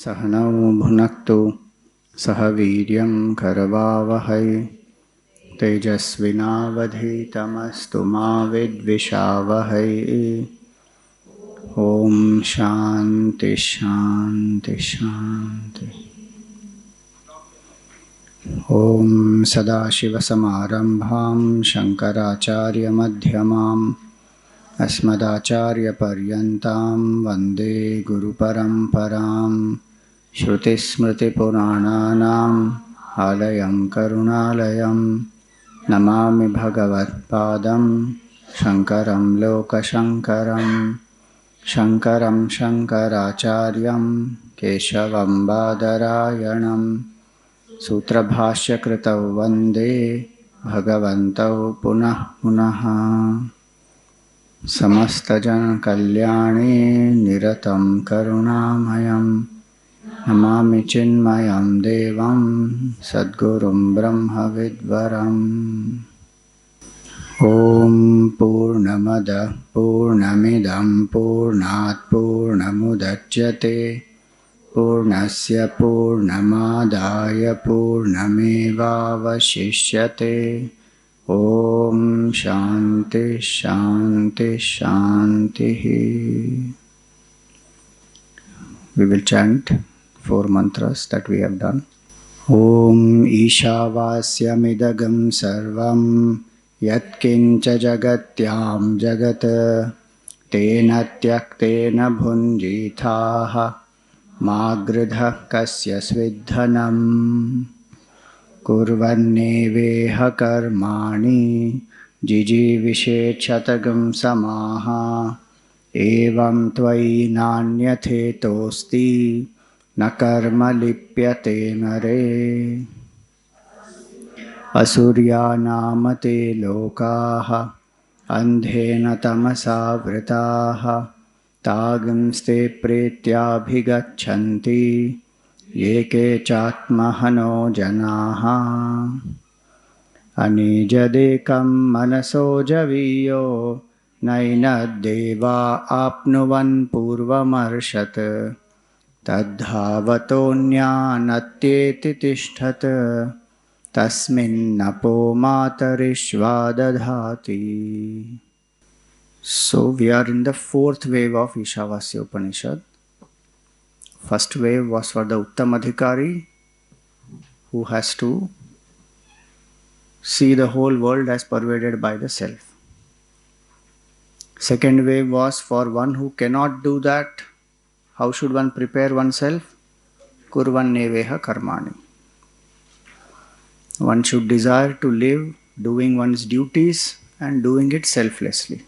सहनौ भुनक्तु सह वीर्यं करवावहै तेजस्विनावधीतमस्तु मा विद्विषावहै। ॐ शान्ति शान्ति शान्ति। ॐ सदाशिवसमारम्भां शङ्कराचार्यमध्यमाम् अस्मदाचार्यपर्यन्तां वन्दे गुरुपरम्परां। श्रुतिस्मृतिपुराणानाम् आलयं करुणालयं नमामि भगवत्पादं शङ्करं लोकशङ्करं। शङ्करं शङ्कराचार्यं केशवं बादरायणं सूत्रभाष्यकृतौ वन्दे भगवन्तौ पुनः पुनः। समस्तजनकल्याणे निरतं करुणामयं नमामि चिन्मयं देवं सद्गुरुं ब्रह्मविद्वरम्। ॐ पूर्णमदः पूर्णमिदं पूर्णात् पूर्णमुदच्यते पूर्णस्य पूर्णमादाय पूर्णमेवावशिष्यते। ॐ शान्ति शान्ति शान्तिः। We will chant 4 mantras that we have done. Om Ishavasya sarvam yatkincha jagatyam jagat tena tyaktena bhunjithaha magridha kasya svidhanam kurvanneveha karmani jijivishetchatagam samaha evam tvai nanyathetosthi na karma lipyate nare asurya namate lokaha andhena tamasa vritaha tagimste pretyabhigachanti yeke chatmahano janaha anijadekam manaso javiyo nainadeva apnuvan purvamarshat tadhavatonyanatyeti tishthat tasminnapo matarishvadadhati. So we are in the 4th wave of Ishavasya Upanishad. First wave was for the Uttamadhikari, who has to see the whole world as pervaded by the self. Second wave was for one who cannot do that. How should one prepare oneself? Kurvanneveha karmani. One should desire to live doing one's duties and doing it selflessly.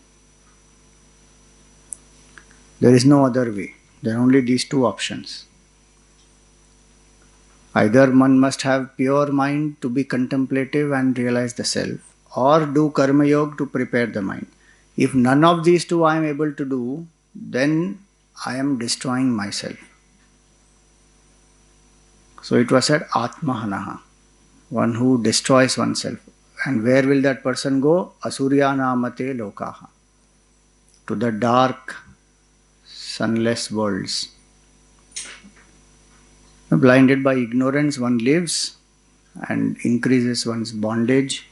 There is no other way. There are only these two options. Either one must have pure mind to be contemplative and realize the self, or do karma yoga to prepare the mind. If none of these two I am able to do, then I am destroying myself. So it was said Atmahanaha, one who destroys oneself. And where will that person go? Asurya namate lokaha, to the dark, sunless worlds. Blinded by ignorance, one lives and increases one's bondage,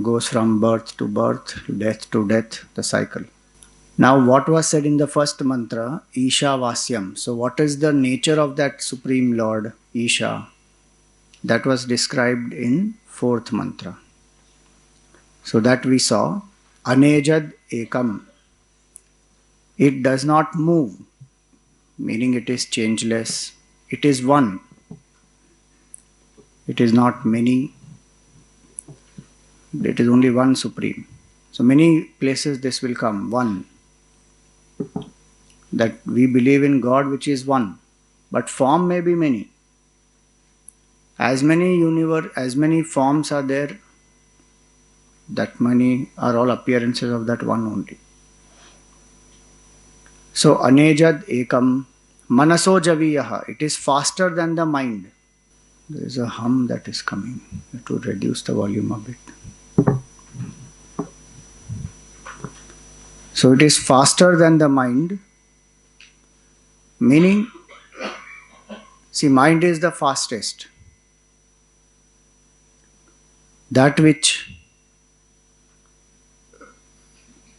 goes from birth to birth, death to death, the cycle. Now, what was said in the first mantra? Ishavasyam. So, what is the nature of that Supreme Lord, Isha? That was described in 4th mantra. So, that we saw, Anejad Ekam. It does not move, meaning it is changeless. It is one. It is not many. It is only one Supreme. So many places this will come. One. That we believe in God which is one. But form may be many. As many forms are there, that many are all appearances of that one only. So Anejad Ekam Manaso Javiyaha. It is faster than the mind. There is a hum that is coming. I have to reduce the volume a bit. So it is faster than the mind, meaning See, mind is the fastest. That which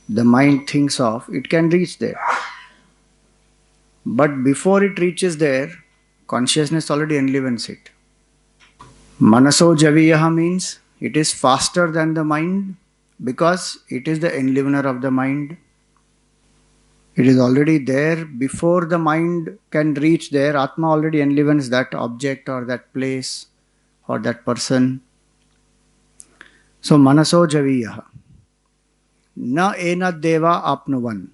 the mind thinks of, it can reach there. But before it reaches there, consciousness already enlivens it. Manaso javiyaha means it is faster than the mind because it is the enlivener of the mind. It is already there before the mind can reach there. Atma already enlivens that object or that place or that person. So manaso javiyaha. Na ena deva apnuvan.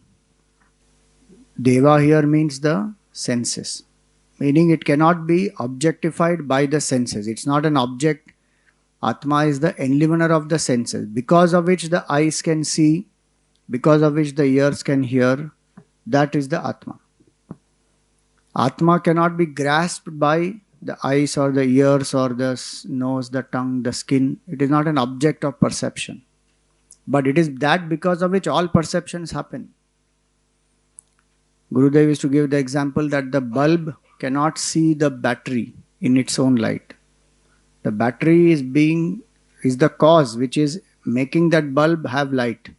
Deva here means the senses. Meaning it cannot be objectified by the senses. It's not an object. Atma is the enlivener of the senses, because of which the eyes can see, because of which the ears can hear. That is the Atma. Atma cannot be grasped by the eyes or the ears or the nose, the tongue, the skin. It is not an object of perception. But it is that because of which all perceptions happen. Gurudev used to give the example that the bulb cannot see the battery in its own light. The battery is the cause which is making that bulb have light.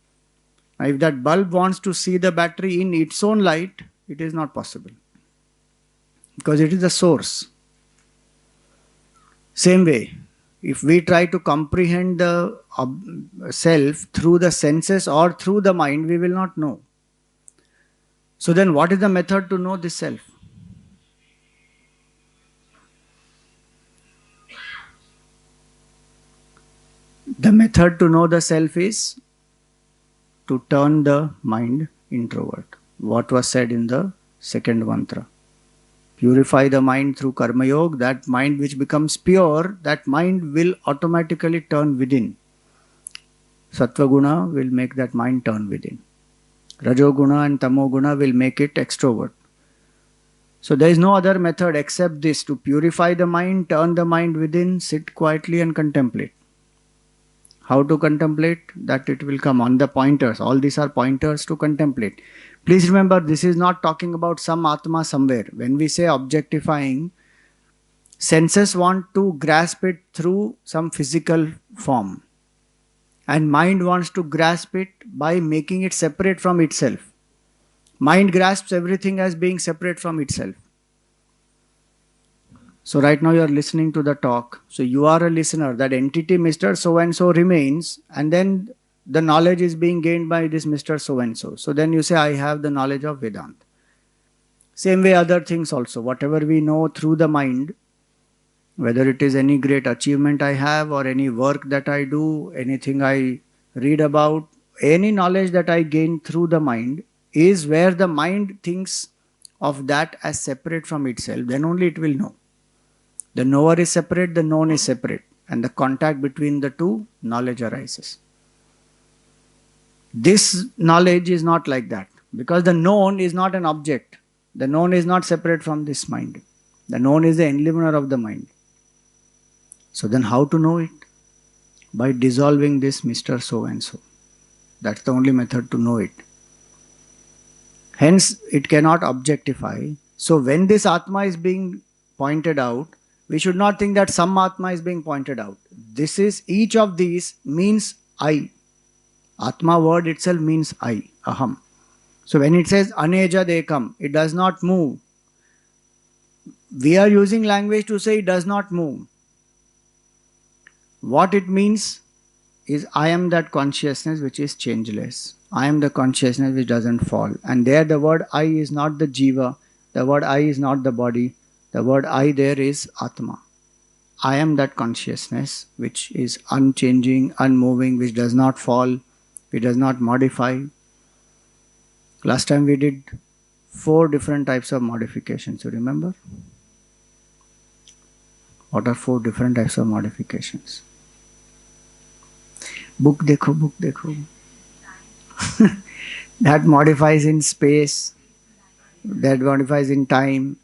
Now, if that bulb wants to see the battery in its own light, it is not possible. Because it is the source. Same way, if we try to comprehend the self through the senses or through the mind, we will not know. So then what is the method to know this self? The method to know the self is to turn the mind introvert. What was said in the second mantra. Purify the mind through karma yoga. That mind which becomes pure, that mind will automatically turn within. Sattva guna will make that mind turn within. Rajoguna and Tamoguna will make it extrovert. So there is no other method except this, to purify the mind, turn the mind within, sit quietly and contemplate. How to contemplate? That it will come on the pointers. All these are pointers to contemplate. Please remember, this is not talking about some Atma somewhere. When we say objectifying, senses want to grasp it through some physical form. And mind wants to grasp it by making it separate from itself. Mind grasps everything as being separate from itself. So right now you are listening to the talk. So you are a listener. That entity Mr. So-and-so remains, and then the knowledge is being gained by this Mr. So-and-so. So then you say, I have the knowledge of Vedanta. Same way other things also. Whatever we know through the mind, whether it is any great achievement I have or any work that I do, anything I read about, any knowledge that I gain through the mind is where the mind thinks of that as separate from itself. Then only it will know. The knower is separate, the known is separate. And the contact between the two, knowledge arises. This knowledge is not like that. Because the known is not an object. The known is not separate from this mind. The known is the enlivener of the mind. So then how to know it? By dissolving this Mr. So-and-so. That's the only method to know it. Hence, it cannot objectify. So when this Atma is being pointed out, we should not think that some Atma is being pointed out. Each of these means I. Atma word itself means I, aham. So when it says aneja dekam, it does not move. We are using language to say it does not move. What it means is I am that consciousness which is changeless. I am the consciousness which doesn't fall. And there the word I is not the jiva. The word I is not the body. The word I there is Atma. I am that consciousness which is unchanging, unmoving, which does not fall, which does not modify. Last time we did 4 different types of modifications. You remember? What are 4 different types of modifications? Book dekho. That modifies in space, that modifies in time,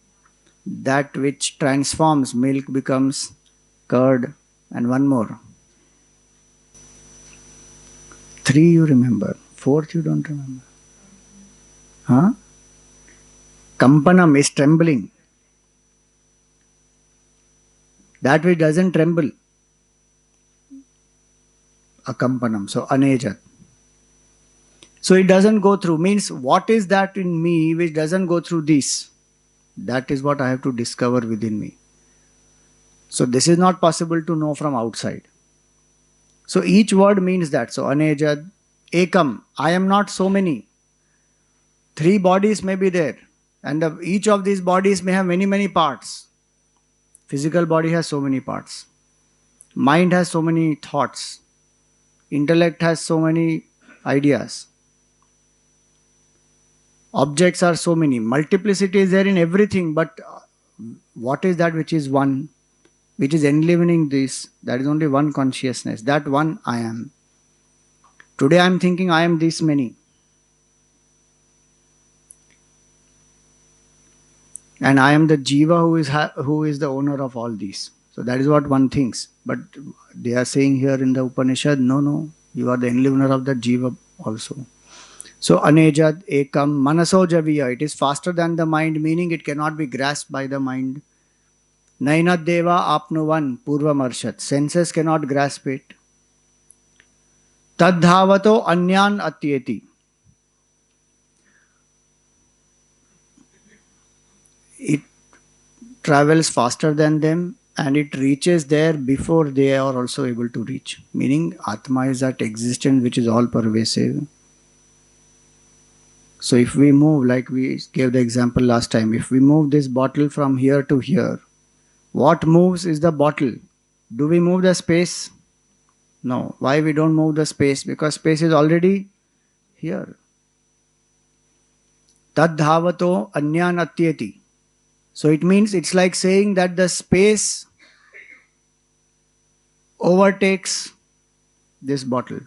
that which transforms milk becomes curd, and one more. 3 you remember, 4th you don't remember. Huh? Kampanam is trembling. That which doesn't tremble. Akampanam. So anejat. So it doesn't go through. Means what is that in me which doesn't go through this? That is what I have to discover within me. So this is not possible to know from outside. So each word means that. So anejad, ekam. I am not so many. 3 bodies may be there. And each of these bodies may have many, many parts. Physical body has so many parts. Mind has so many thoughts. Intellect has so many ideas. Objects are so many. Multiplicity is there in everything, but what is that which is one, which is enlivening this? That is only one consciousness. That one I am. Today I am thinking I am this many. And I am the jiva who is the owner of all these. So that is what one thinks. But they are saying here in the Upanishad, no, you are the enlivener of the jiva also. So anejad ekam manaso javiya. It is faster than the mind, meaning it cannot be grasped by the mind. Nainad deva apnuvan purvamarshad. Senses cannot grasp it. Tadhavato anyan atyeti. It travels faster than them and it reaches there before they are also able to reach. Meaning Atma is that existence which is all pervasive. So if we move, like we gave the example last time, if we move this bottle from here to here, what moves is the bottle. Do we move the space? No. Why we don't move the space? Because space is already here. Tad dhavato anyan atyeti. So it means it's like saying that the space overtakes this bottle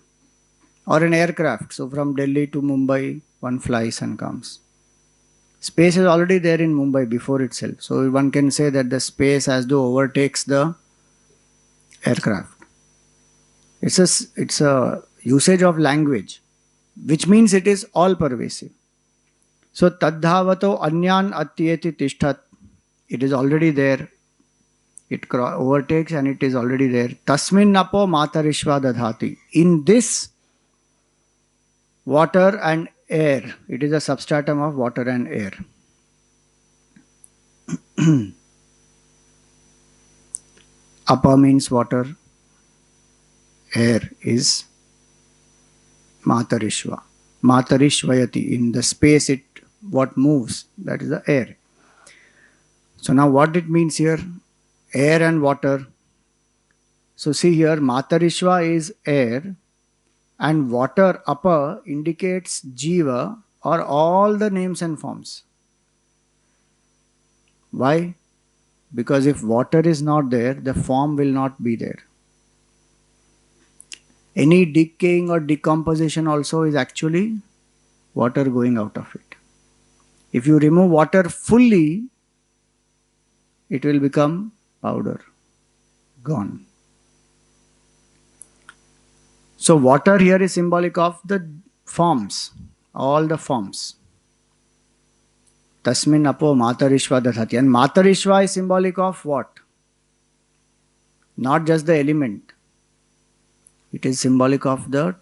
or an aircraft. So from Delhi to Mumbai, one flies and comes. Space is already there in Mumbai before itself. So one can say that the space as though overtakes the aircraft. It's a usage of language, which means it is all pervasive. So tadhavato anyan atyeti tishtat. It is already there. It overtakes and it is already there. Tasmin napo matarishva dadhati. In this water and air, it is a substratum of water and air. Apa means water. Air is matarishva. Matarishvayati. In the space, what moves, that is the air. So now what it means here? Air and water. So see here, Matarishva is air and water, Apa, indicates Jiva or all the names and forms. Why? Because if water is not there, the form will not be there. Any decaying or decomposition also is actually water going out of it. If you remove water fully, it will become powder, gone. So water here is symbolic of the forms, all the forms. Tasmin apo matarishva dadhati. And matarishva is symbolic of what? Not just the element. It is symbolic of the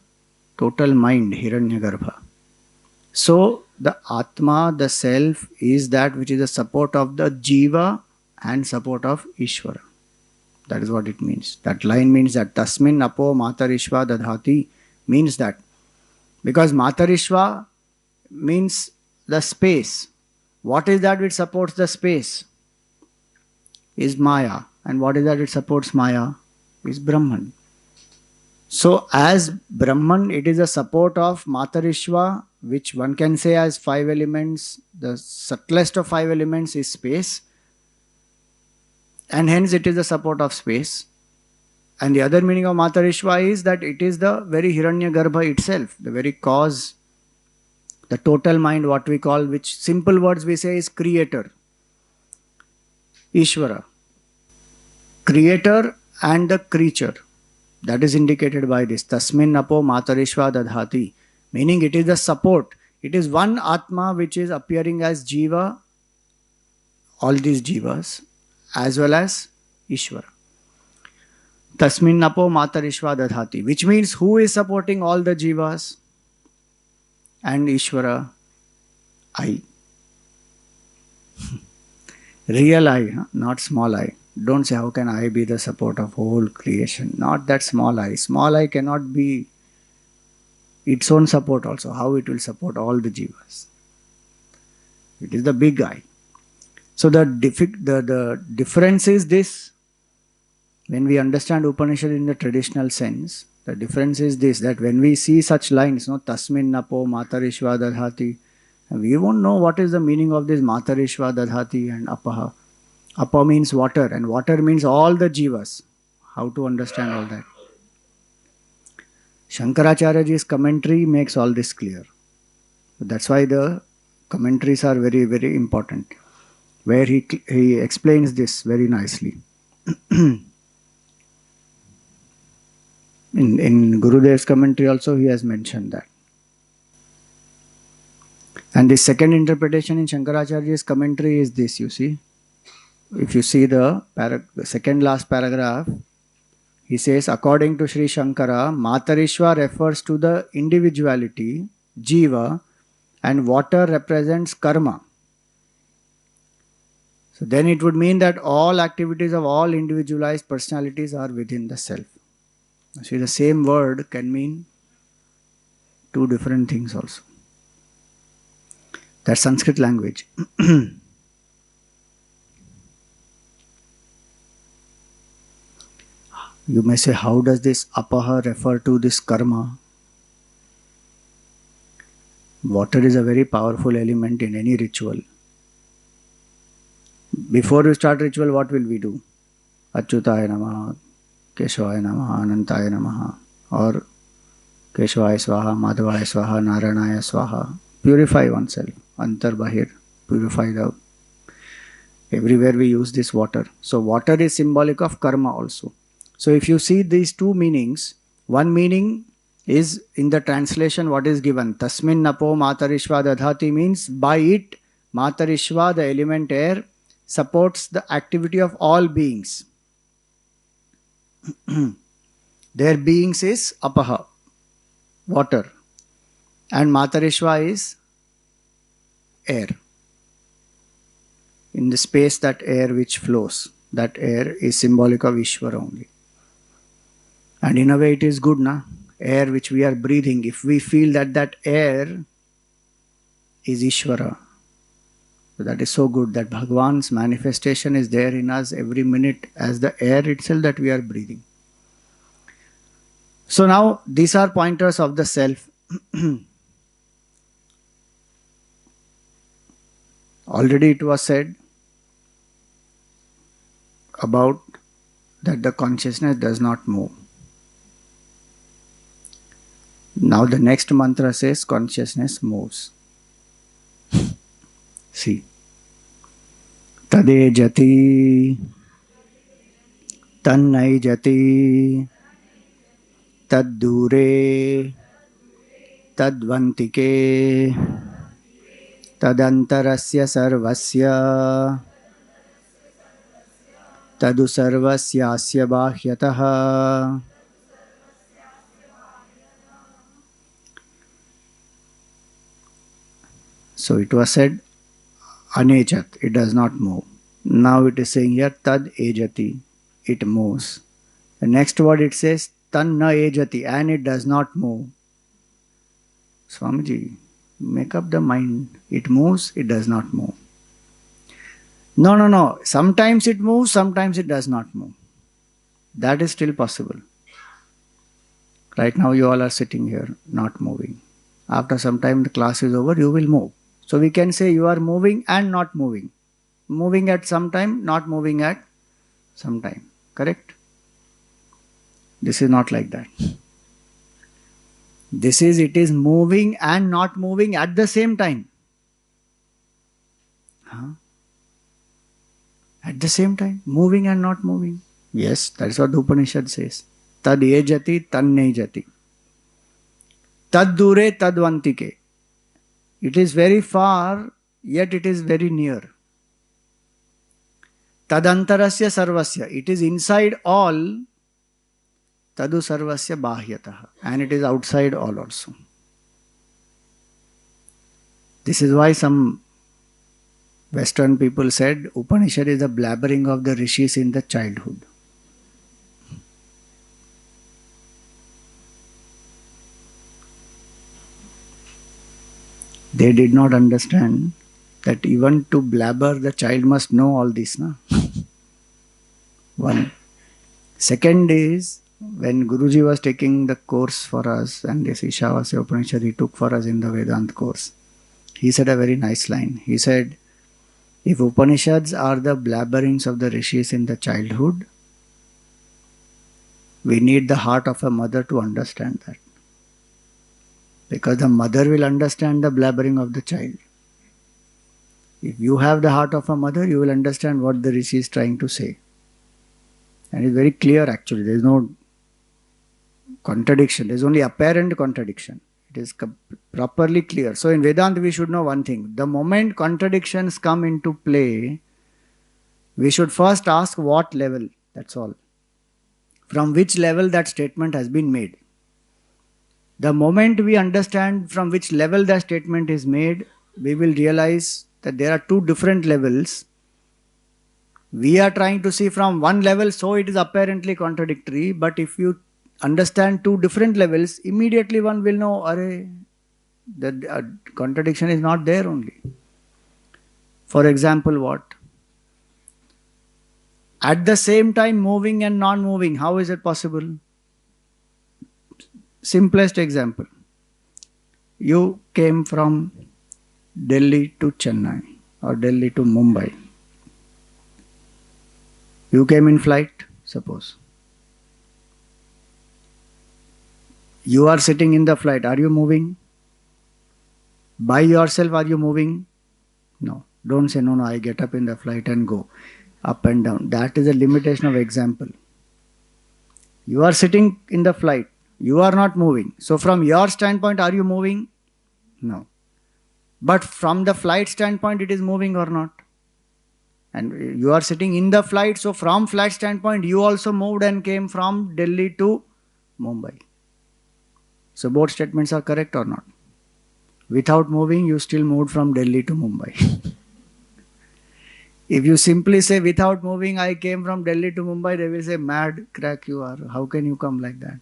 total mind, Hiranyagarbha. So the Atma, the self, is that which is the support of the Jiva and support of Ishvara. That is what it means. That line means that Tasmin apo matarishva dadhati means that. Because matarishva means the space. What is that which supports the space? Is Maya. And what is that which supports Maya? Is Brahman. So as Brahman, it is a support of Matarishva, which one can say as 5 elements. The subtlest of 5 elements is space. And hence it is the support of space. And the other meaning of Matarishva is that it is the very Hiranyagarbha itself, the very cause, the total mind, what we call, which simple words we say is creator. Ishvara. Creator and the creature. That is indicated by this. Tasmin napo matarishva dadhati. Meaning it is the support. It is one Atma which is appearing as Jiva, all these Jivas, as well as Ishvara. Tasmin napo matarishva dadhati, which means who is supporting all the jivas and Ishvara? I. Real I, huh? Not small I. Don't say how can I be the support of whole creation. Not that small I. Small I cannot be its own support also. How it will support all the jivas? It is the big I. So the difference is this. When we understand Upanishad in the traditional sense, the difference is this, that when we see such lines, no, Tasmin napo matarishva dadhati, we won't know what is the meaning of this matarishva dadhati and apaha. Apa means water, and water means all the jivas. How to understand all that? Shankaracharyaji's commentary makes all this clear. That's why the commentaries are very, very important, where he explains this very nicely. In Gurudev's commentary also he has mentioned that. And the second interpretation in Shankaracharya's commentary is this, you see. If you see the second last paragraph, he says, according to Sri Shankara, Matarishva refers to the individuality, jiva, and water represents karma. So then it would mean that all activities of all individualized personalities are within the self. See, the same word can mean two different things also. That's Sanskrit language. You may say, how does this apaha refer to this karma? Water is a very powerful element in any ritual. Before we start ritual, what will we do? Achyutaya namaha, Keshavaya namaha, Anantaya namaha, or Keshavaya swaha, Madhavaya swaha, Naranaya swaha. Purify oneself. Antar bahir. Purify the... Everywhere we use this water. So water is symbolic of karma also. So if you see these two meanings, one meaning is in the translation what is given. Tasmin napo matarishva dadhati means by it, matarishva, the element air, supports the activity of all beings. Their beings is apaha, water. And matarishva is air. In the space, that air which flows, that air is symbolic of Ishvara only. And in a way it is good, na? Air which we are breathing, if we feel that that air is Ishvara, so that is so good that Bhagwan's manifestation is there in us every minute as the air itself that we are breathing. So now these are pointers of the self. Already it was said about that the consciousness does not move. Now the next mantra says consciousness moves. See. Tade jati, tannai jati, tad dure, tadvantike, tadantarasya sarvasya, tadu sarvasyasya bahyataha. So it was said, anejat, it does not move. Now it is saying here, tad ejati, it moves. The next word it says, tan na ejati, and it does not move. Swamiji, make up the mind. It moves, it does not move. No. Sometimes it moves, sometimes it does not move. That is still possible. Right now you all are sitting here, not moving. After some time the class is over, you will move. So we can say you are moving and not moving. Moving at some time, not moving at some time. Correct? This is not like that. This is, it is moving and not moving at the same time. Huh? At the same time, moving and not moving. Yes, that's what the Upanishad says. Tad ejati, tan nejati. Tad dure, tadvantike. It is very far, yet it is very near. Tadantarasya sarvasya. It is inside all, tadu sarvasya bahyatah. And it is outside all also. This is why some Western people said Upanishad is the blabbering of the rishis in the childhood. They did not understand that even to blabber, the child must know all this. Na? One. Second is, when Guruji was taking the course for us, and this Ishavasya Upanishad he took for us in the Vedant course, he said a very nice line. He said, if Upanishads are the blabberings of the rishis in the childhood, we need the heart of a mother to understand that. Because the mother will understand the blabbering of the child. If you have the heart of a mother, you will understand what the rishi is trying to say. And it's very clear actually. There is no contradiction. There is only apparent contradiction. It is properly clear. So in Vedanta we should know one thing. The moment contradictions come into play, we should first ask what level. That's all. From which level that statement has been made. The moment we understand from which level that statement is made, we will realize that there are two different levels. We are trying to see from one level, so it is apparently contradictory. But if you understand two different levels, immediately one will know, the contradiction is not there only. For example, what? At the same time, moving and non-moving, how is it possible? Simplest example. You came from Delhi to Chennai or Delhi to Mumbai. You came in flight, suppose. You are sitting in the flight. Are you moving? By yourself, are you moving? No. Don't say, no, I get up in the flight and go up and down. That is a limitation of example. You are sitting in the flight. You are not moving. So from your standpoint, are you moving? No. But from the flight standpoint, it is moving or not? And you are sitting in the flight, so from flight standpoint, you also moved and came from Delhi to Mumbai. So both statements are correct or not? Without moving, you still moved from Delhi to Mumbai. If you simply say, without moving, I came from Delhi to Mumbai, they will say, mad crack you are. How can you come like that?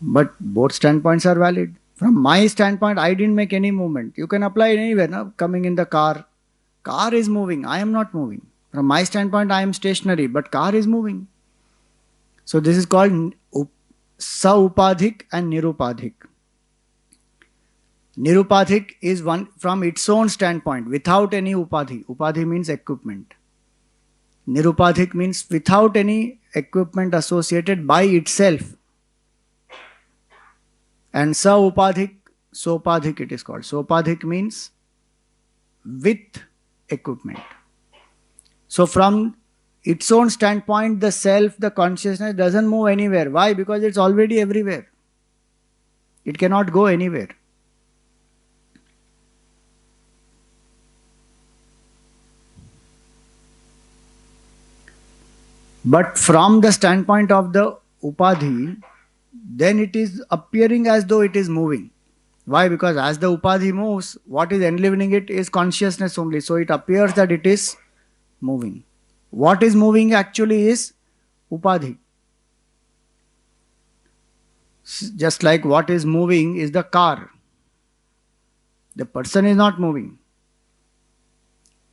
But both standpoints are valid. From my standpoint, I didn't make any movement. You can apply it anywhere. No? Coming in the car. Car is moving. I am not moving. From my standpoint, I am stationary. But car is moving. So this is called sa-upadhik and nirupadhik. Nirupadhik is one from its own standpoint, without any upadhi. Upadhi means equipment. Nirupadhik means without any equipment associated by itself. And sa-upadhik, sopadhik it is called. Sopadhik means with equipment. So from its own standpoint, the self, the consciousness doesn't move anywhere. Why? Because it's already everywhere. It cannot go anywhere. But from the standpoint of the upadhi, then it is appearing as though it is moving. Why? Because as the upadhi moves, what is enlivening it is consciousness only. So it appears that it is moving. What is moving actually is upadhi. Just like what is moving is the car. The person is not moving.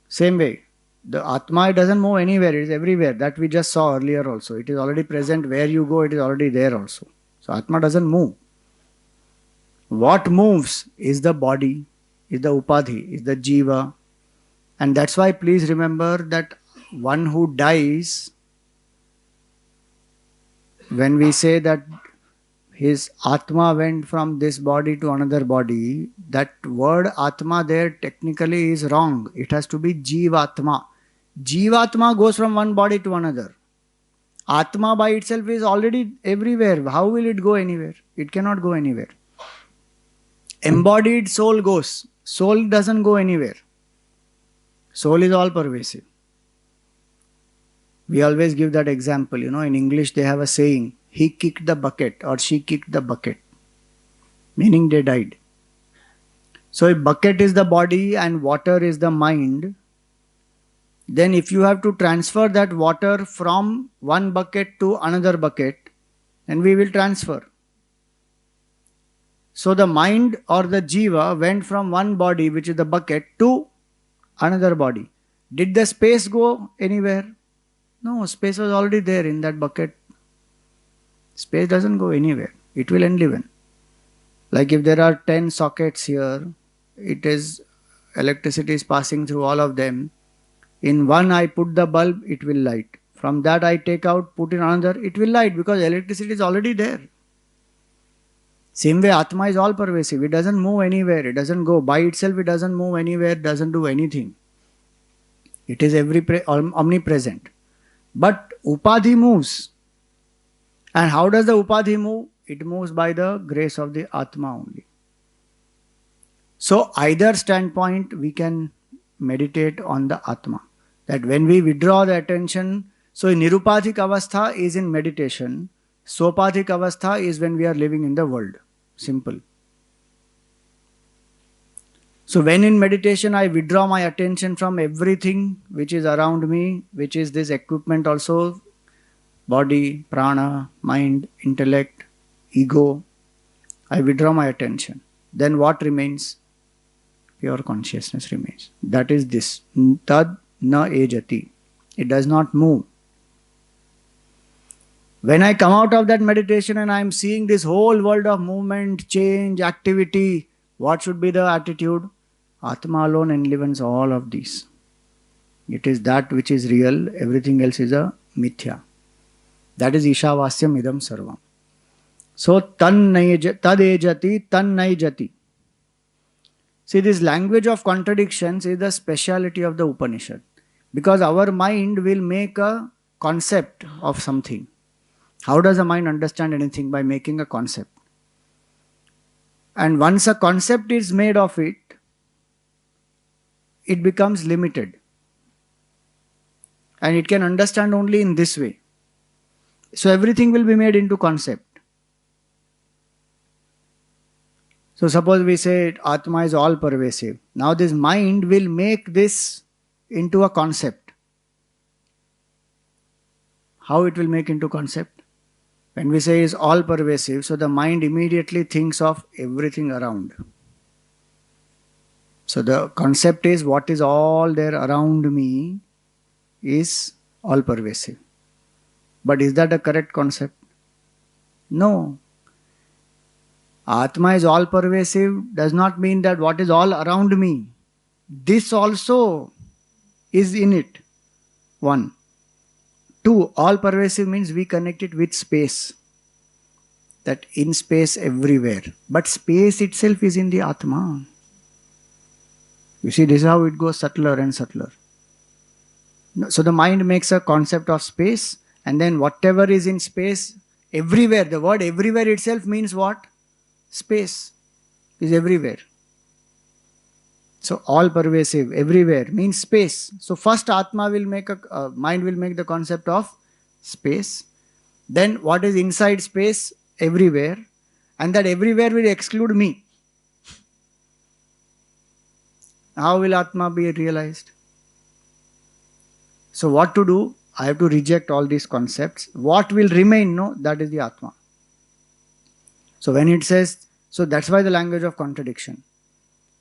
Same way, the Atma doesn't move anywhere, it is everywhere. That we just saw earlier also. It is already present. Where you go, it is already there also. So Atma doesn't move. What moves is the body, is the upadhi, is the jiva. And that's why please remember that one who dies, when we say that his Atma went from this body to another body, that word Atma there technically is wrong. It has to be Jivatma. Jivatma goes from one body to another. Atma by itself is already everywhere. How will it go anywhere? It cannot go anywhere. Embodied soul goes. Soul doesn't go anywhere. Soul is all pervasive. We always give that example. In English they have a saying, he kicked the bucket or she kicked the bucket, meaning they died. So if bucket is the body and water is the mind, then if you have to transfer that water from one bucket to another bucket, then we will transfer. So the mind or the jiva went from one body, which is the bucket, to another body. Did the space go anywhere? No, space was already there in that bucket. Space doesn't go anywhere. It will enliven. Like if there are 10 sockets here, electricity is passing through all of them. In one I put the bulb, it will light. From that I take out, put in another, it will light because electricity is already there. Same way Atma is all pervasive. It doesn't move anywhere. It doesn't go. By itself it doesn't move anywhere, doesn't do anything. It is omnipresent. But Upadhi moves. And how does the Upadhi move? It moves by the grace of the Atma only. So either standpoint we can meditate on the Atma. That when we withdraw the attention, so Nirupadhik Avastha is in meditation, Sopadhik Avastha is when we are living in the world. Simple. So when in meditation I withdraw my attention from everything which is around me, which is this equipment also, body, prana, mind, intellect, ego, I withdraw my attention. Then what remains? Pure consciousness remains. That is this. Tad na ejati. It does not move. When I come out of that meditation and I am seeing this whole world of movement, change, activity, what should be the attitude? Atma alone enlivens all of these. It is that which is real, everything else is a mithya. That is Ishavasya idam sarvam. So tad ejati, tan naijati. See, this language of contradictions is the speciality of the Upanishad. Because our mind will make a concept of something. How does a mind understand anything? By making a concept. And once a concept is made of it, it becomes limited. And it can understand only in this way. So everything will be made into concept. So suppose we say Atma is all pervasive. Now this mind will make this into a concept. How it will make into concept? When we say is all pervasive, so the mind immediately thinks of everything around. So the concept is what is all there around me is all pervasive. But is that a correct concept? No. Atma is all pervasive does not mean that what is all around me, this also is in it. 1. 2. All pervasive means we connect it with space. That in space everywhere. But space itself is in the Atma. You see, this is how it goes subtler and subtler. So the mind makes a concept of space, and then whatever is in space, everywhere, the word everywhere itself means what? Space is everywhere. So all pervasive, everywhere means space. So first Atma will make mind will make the concept of space. Then what is inside space? Everywhere. And that everywhere will exclude me. How will Atma be realized? So what to do? I have to reject all these concepts. What will remain? No, that is the Atma. So when it says, so that's why the language of contradiction.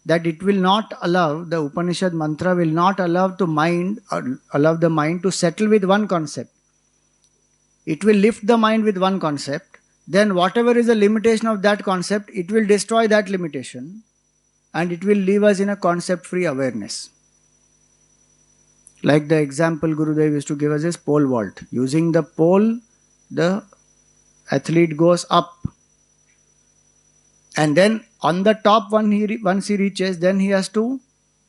That it will not allow, the Upanishad mantra will not allow the mind to settle with one concept. It will lift the mind with one concept. Then whatever is the limitation of that concept, it will destroy that limitation. And it will leave us in a concept-free awareness. Like the example Gurudev used to give us is pole vault. Using the pole, the athlete goes up. And then on the top, once he reaches, then he has to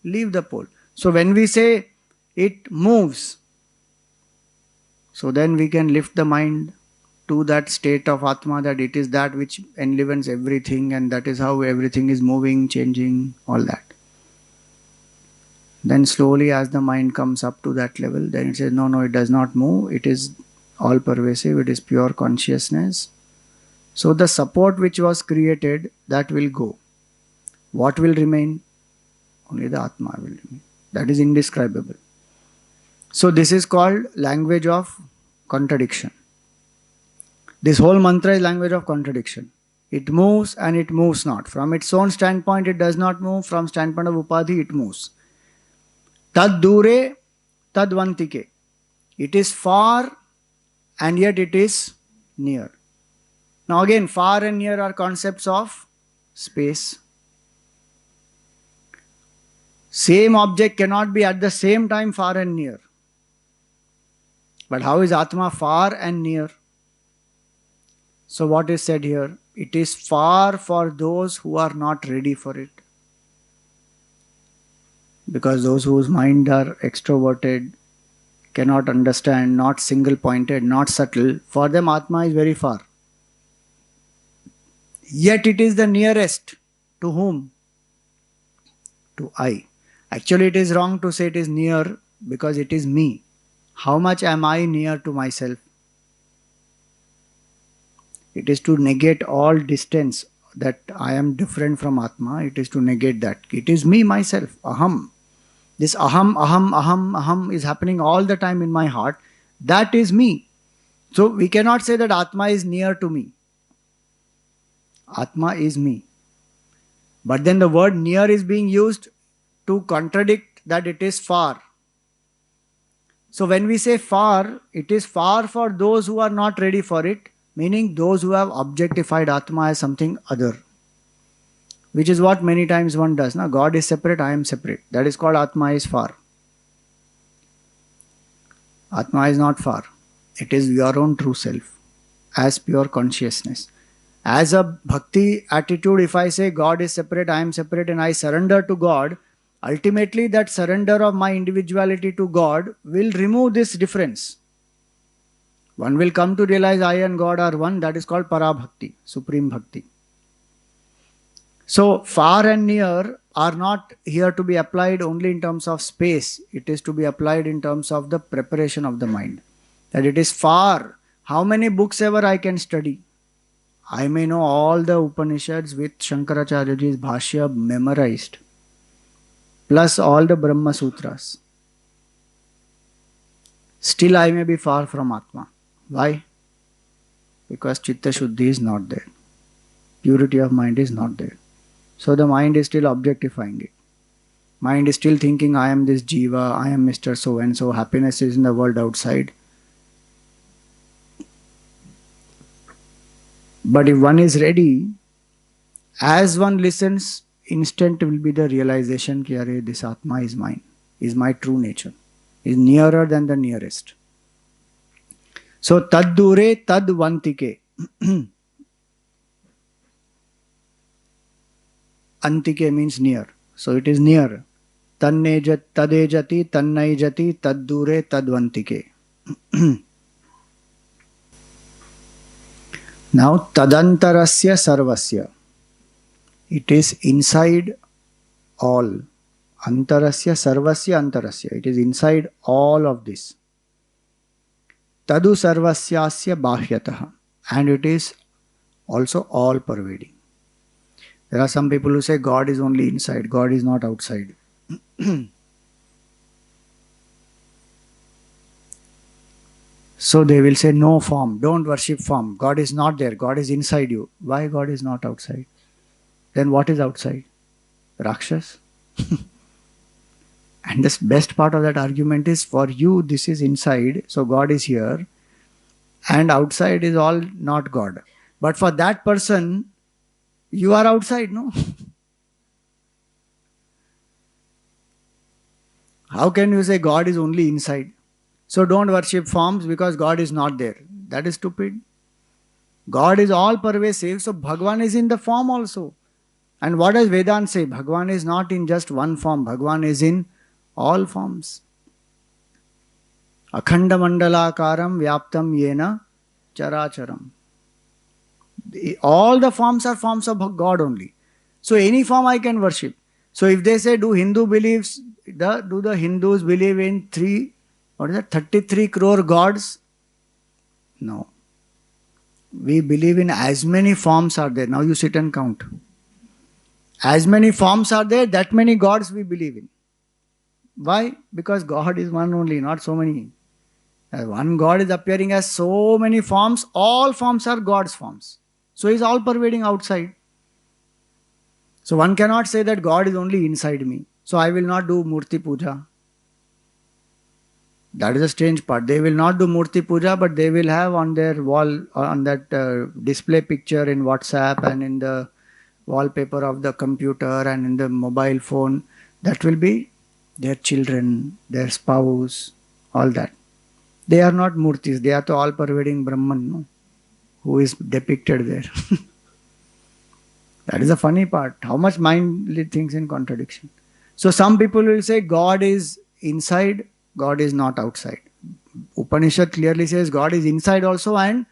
leave the pole. So when we say it moves, so then we can lift the mind to that state of Atma, that it is that which enlivens everything, and that is how everything is moving, changing, all that. Then slowly as the mind comes up to that level, then it says, no, no, it does not move. It is all pervasive. It is pure consciousness. So the support which was created, that will go. What will remain? Only the Atma will remain. That is indescribable. So this is called language of contradiction. This whole mantra is language of contradiction. It moves and it moves not. From its own standpoint, it does not move. From standpoint of upadhi, it moves. Tad dure, tad vantike. It is far and yet it is near. Now again, far and near are concepts of space. Same object cannot be at the same time far and near. But how is Atma far and near? So what is said here? It is far for those who are not ready for it. Because those whose mind are extroverted, cannot understand, not single-pointed, not subtle, for them Atma is very far. Yet it is the nearest. To whom? To I. Actually, it is wrong to say it is near because it is me. How much am I near to myself? It is to negate all distance that I am different from Atma. It is to negate that. It is me, myself, aham. This aham, aham, aham, aham is happening all the time in my heart. That is me. So we cannot say that Atma is near to me. Atma is me. But then the word near is being used to contradict that it is far. So when we say far, it is far for those who are not ready for it, meaning those who have objectified Atma as something other. Which is what many times one does. Now, God is separate, I am separate. That is called Atma is far. Atma is not far. It is your own true self, as pure consciousness. As a bhakti attitude, if I say God is separate, I am separate, and I surrender to God, ultimately that surrender of my individuality to God will remove this difference. One will come to realize I and God are one. That is called Parabhakti, Supreme Bhakti. So far and near are not here to be applied only in terms of space. It is to be applied in terms of the preparation of the mind. That it is far. How many books ever I can study? I may know all the Upanishads with Shankaracharyaji's Bhashya memorized. Plus all the Brahma Sutras. Still I may be far from Atma. Why? Because Chitta Shuddhi is not there. Purity of mind is not there. So the mind is still objectifying it. Mind is still thinking I am this Jiva, I am Mr. So and so, happiness is in the world outside. But if one is ready, as one listens, instant will be the realization ki Arey, this Atma is mine, is my true nature, is nearer than the nearest. So tad dure tad vantike. Antike means near. So it is near. Tadejati, tannaijati, tad dure tad vantike. Now tadantarasya sarvasya. It is inside all. Antarasya sarvasya antarasya. It is inside all of this. Tadu sarvasyasya bahyataha. And it is also all pervading. There are some people who say God is only inside, God is not outside. So they will say no form, don't worship form. God is not there, God is inside you. Why God is not outside? Then what is outside? Rakshas? And the best part of that argument is for you this is inside, so God is here, and outside is all not God. But for that person, you are outside, no? How can you say God is only inside? So don't worship forms because God is not there. That is stupid. God is all pervasive, so Bhagwan is in the form also. And what does Vedanta say? Bhagwan is not in just one form. Bhagwan is in all forms. Akhanda mandalakaram vyaptam yena characharam. All the forms are forms of God only. So any form I can worship. So if they say, do the Hindus believe in 33 crore gods? No. We believe in as many forms are there. Now you sit and count. As many forms are there, that many gods we believe in. Why? Because God is one only, not so many. One God is appearing as so many forms. All forms are God's forms. So He is all pervading outside. So one cannot say that God is only inside me. So I will not do Murti Puja. That is a strange part. They will not do Murti Puja, but they will have on their wall, on that display picture in WhatsApp and in the wallpaper of the computer and in the mobile phone, that will be their children, their spouse, all that. They are not Murtis, they are the all pervading Brahman, no? Who is depicted there. That is the funny part. How much mind thinks in contradiction. So some people will say God is inside, God is not outside. Upanishad clearly says God is inside also and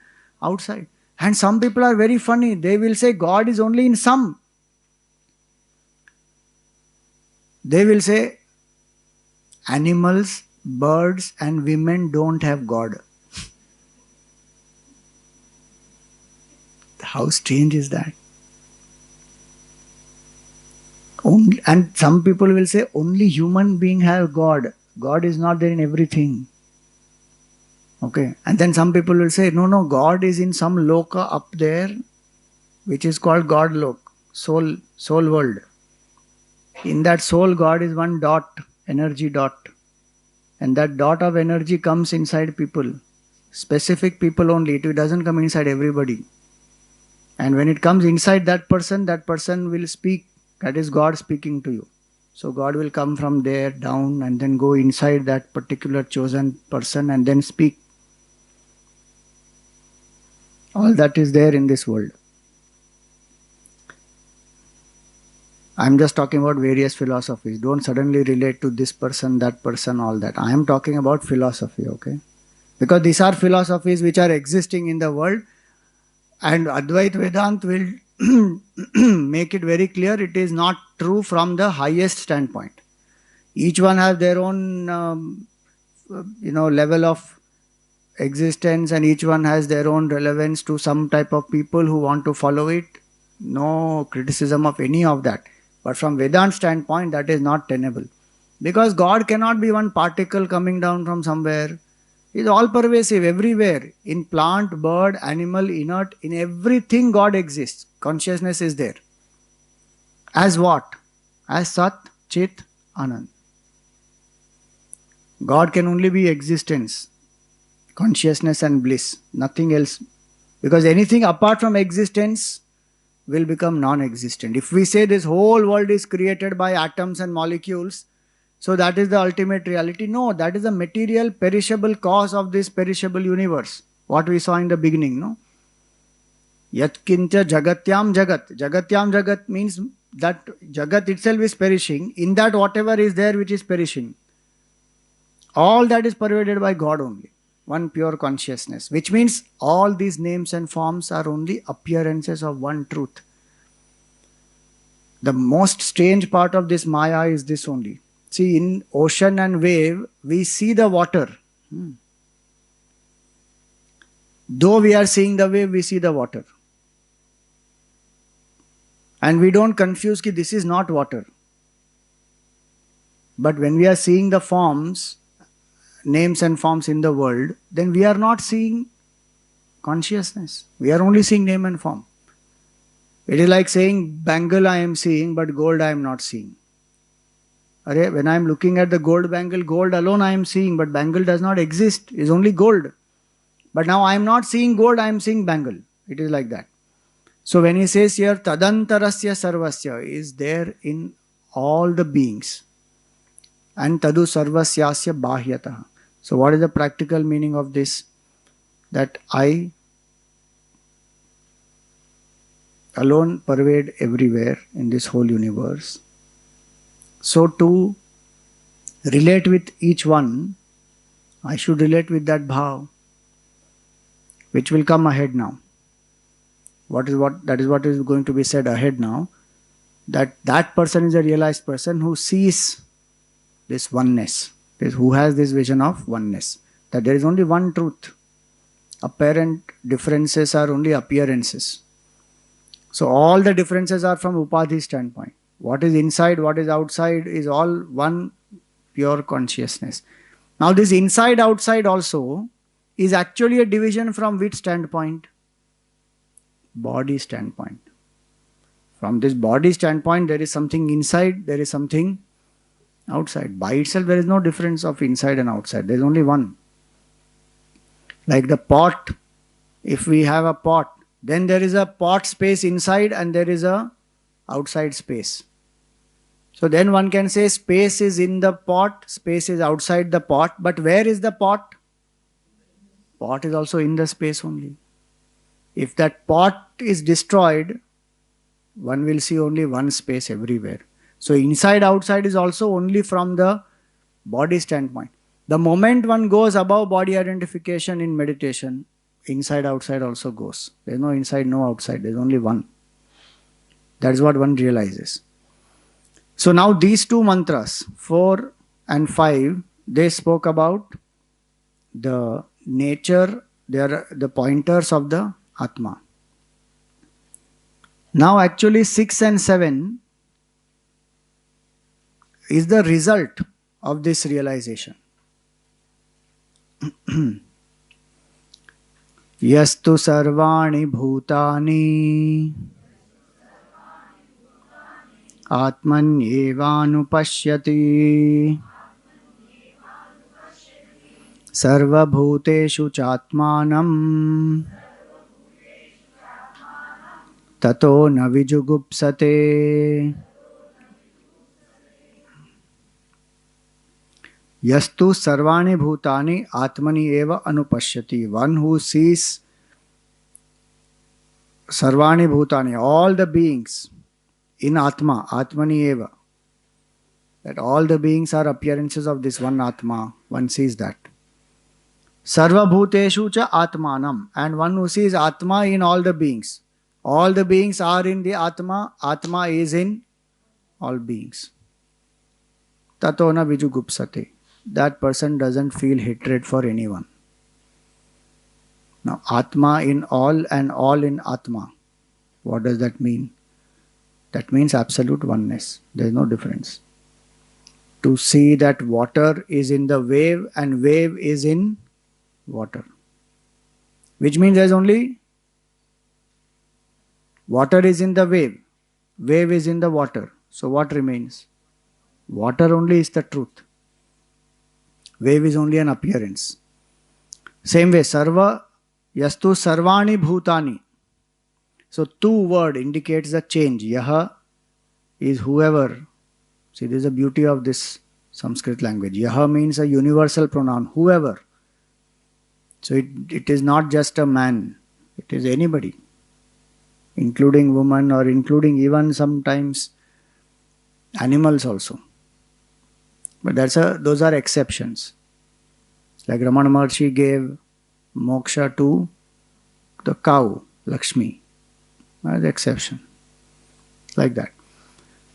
outside. And some people are very funny. They will say God is only in some. They will say animals, birds and women don't have God. How strange is that? And some people will say only human beings have God. God is not there in everything. Okay. And then some people will say, no, God is in some loka up there, which is called God lok, soul world. In that soul, God is one dot, energy dot. And that dot of energy comes inside people. Specific people only. It doesn't come inside everybody. And when it comes inside that person will speak. That is God speaking to you. So God will come from there down and then go inside that particular chosen person and then speak. All that is there in this world. I'm just talking about various philosophies. Don't suddenly relate to this person, that person, all that. I am talking about philosophy, okay? Because these are philosophies which are existing in the world, and Advaita Vedanta will make it very clear it is not true from the highest standpoint. Each one has their own level of existence, and each one has their own relevance to some type of people who want to follow it. No criticism of any of that. But from Vedanta standpoint, that is not tenable. Because God cannot be one particle coming down from somewhere. He is all pervasive everywhere. In plant, bird, animal, inert, in everything God exists. Consciousness is there. As what? As Sat, Chit, Anand. God can only be existence, consciousness and bliss. Nothing else. Because anything apart from existence will become non-existent. If we say this whole world is created by atoms and molecules, so that is the ultimate reality. No, that is the material, perishable cause of this perishable universe. What we saw in the beginning, no? Yat kincha jagatyam jagat. Jagatyam jagat means that jagat itself is perishing. In that whatever is there which is perishing. All that is pervaded by God only. One pure consciousness, which means all these names and forms are only appearances of one truth. The most strange part of this Maya is this only. See, in ocean and wave, we see the water. Though we are seeing the wave, we see the water. And we don't confuse that this is not water. But when we are seeing the forms, names and forms in the world, then we are not seeing consciousness. We are only seeing name and form. It is like saying bangle I am seeing, but gold I am not seeing. When I am looking at the gold bangle, gold alone I am seeing, but bangle does not exist. It is only gold. But now I am not seeing gold, I am seeing bangle. It is like that. So when he says here, tadantarasya sarvasya is there in all the beings. And tadu sarvasyasya bahyatah. So what is the practical meaning of this? That I alone pervade everywhere in this whole universe. So to relate with each one, I should relate with that bhav, which will come ahead now. That is what is going to be said ahead now. That person is a realized person who sees this oneness, who has this vision of oneness, that there is only one truth. Apparent differences are only appearances. So all the differences are from Upadhi standpoint. What is inside, what is outside is all one pure consciousness. Now this inside outside also is actually a division from which standpoint? Body standpoint. From this body standpoint, there is something inside, there is something outside. By itself, there is no difference of inside and outside. There is only one. Like the pot, if we have a pot, then there is a pot space inside and there is a outside space. So then one can say space is in the pot, space is outside the pot, but where is the pot? Pot is also in the space only. If that pot is destroyed, one will see only one space everywhere. So inside outside is also only from the body standpoint. The moment one goes above body identification in meditation, inside outside also goes. There is no inside, no outside. There is only one. That is what one realizes. So now these two mantras, 4 and 5, they spoke about the nature, they are the pointers of the Atma. Now actually 6 and 7 is the result of this realization. Yastu sarvani bhutani atmanyevanupashyati sarvabhuteshu chatmanam tato na vijugupsate. Yastu sarvani bhutani atmani eva anupashyati. One who sees sarvani bhutani, all the beings in Atma, Atmani eva. That all the beings are appearances of this one Atma. One sees that. Sarva bhuteshu cha atmanam. And one who sees Atma in all the beings. All the beings are in the Atma. Atma is in all beings. Tato na vijugupsate. That person doesn't feel hatred for anyone. Now, Atma in all and all in Atma. What does that mean? That means absolute oneness. There is no difference. To see that water is in the wave and wave is in water. Which means there is only water is in the wave. Wave is in the water. So what remains? Water only is the truth. Wave is only an appearance. Same way, sarva, yastu sarvani bhutani. So two word indicates the change. Yaha is whoever. See, this is the beauty of this Sanskrit language. Yaha means a universal pronoun, whoever. So it is not just a man. It is anybody. Including woman or including even sometimes animals also. But those are exceptions. Like Ramana Maharshi gave moksha to the cow, Lakshmi. As exception. Like that.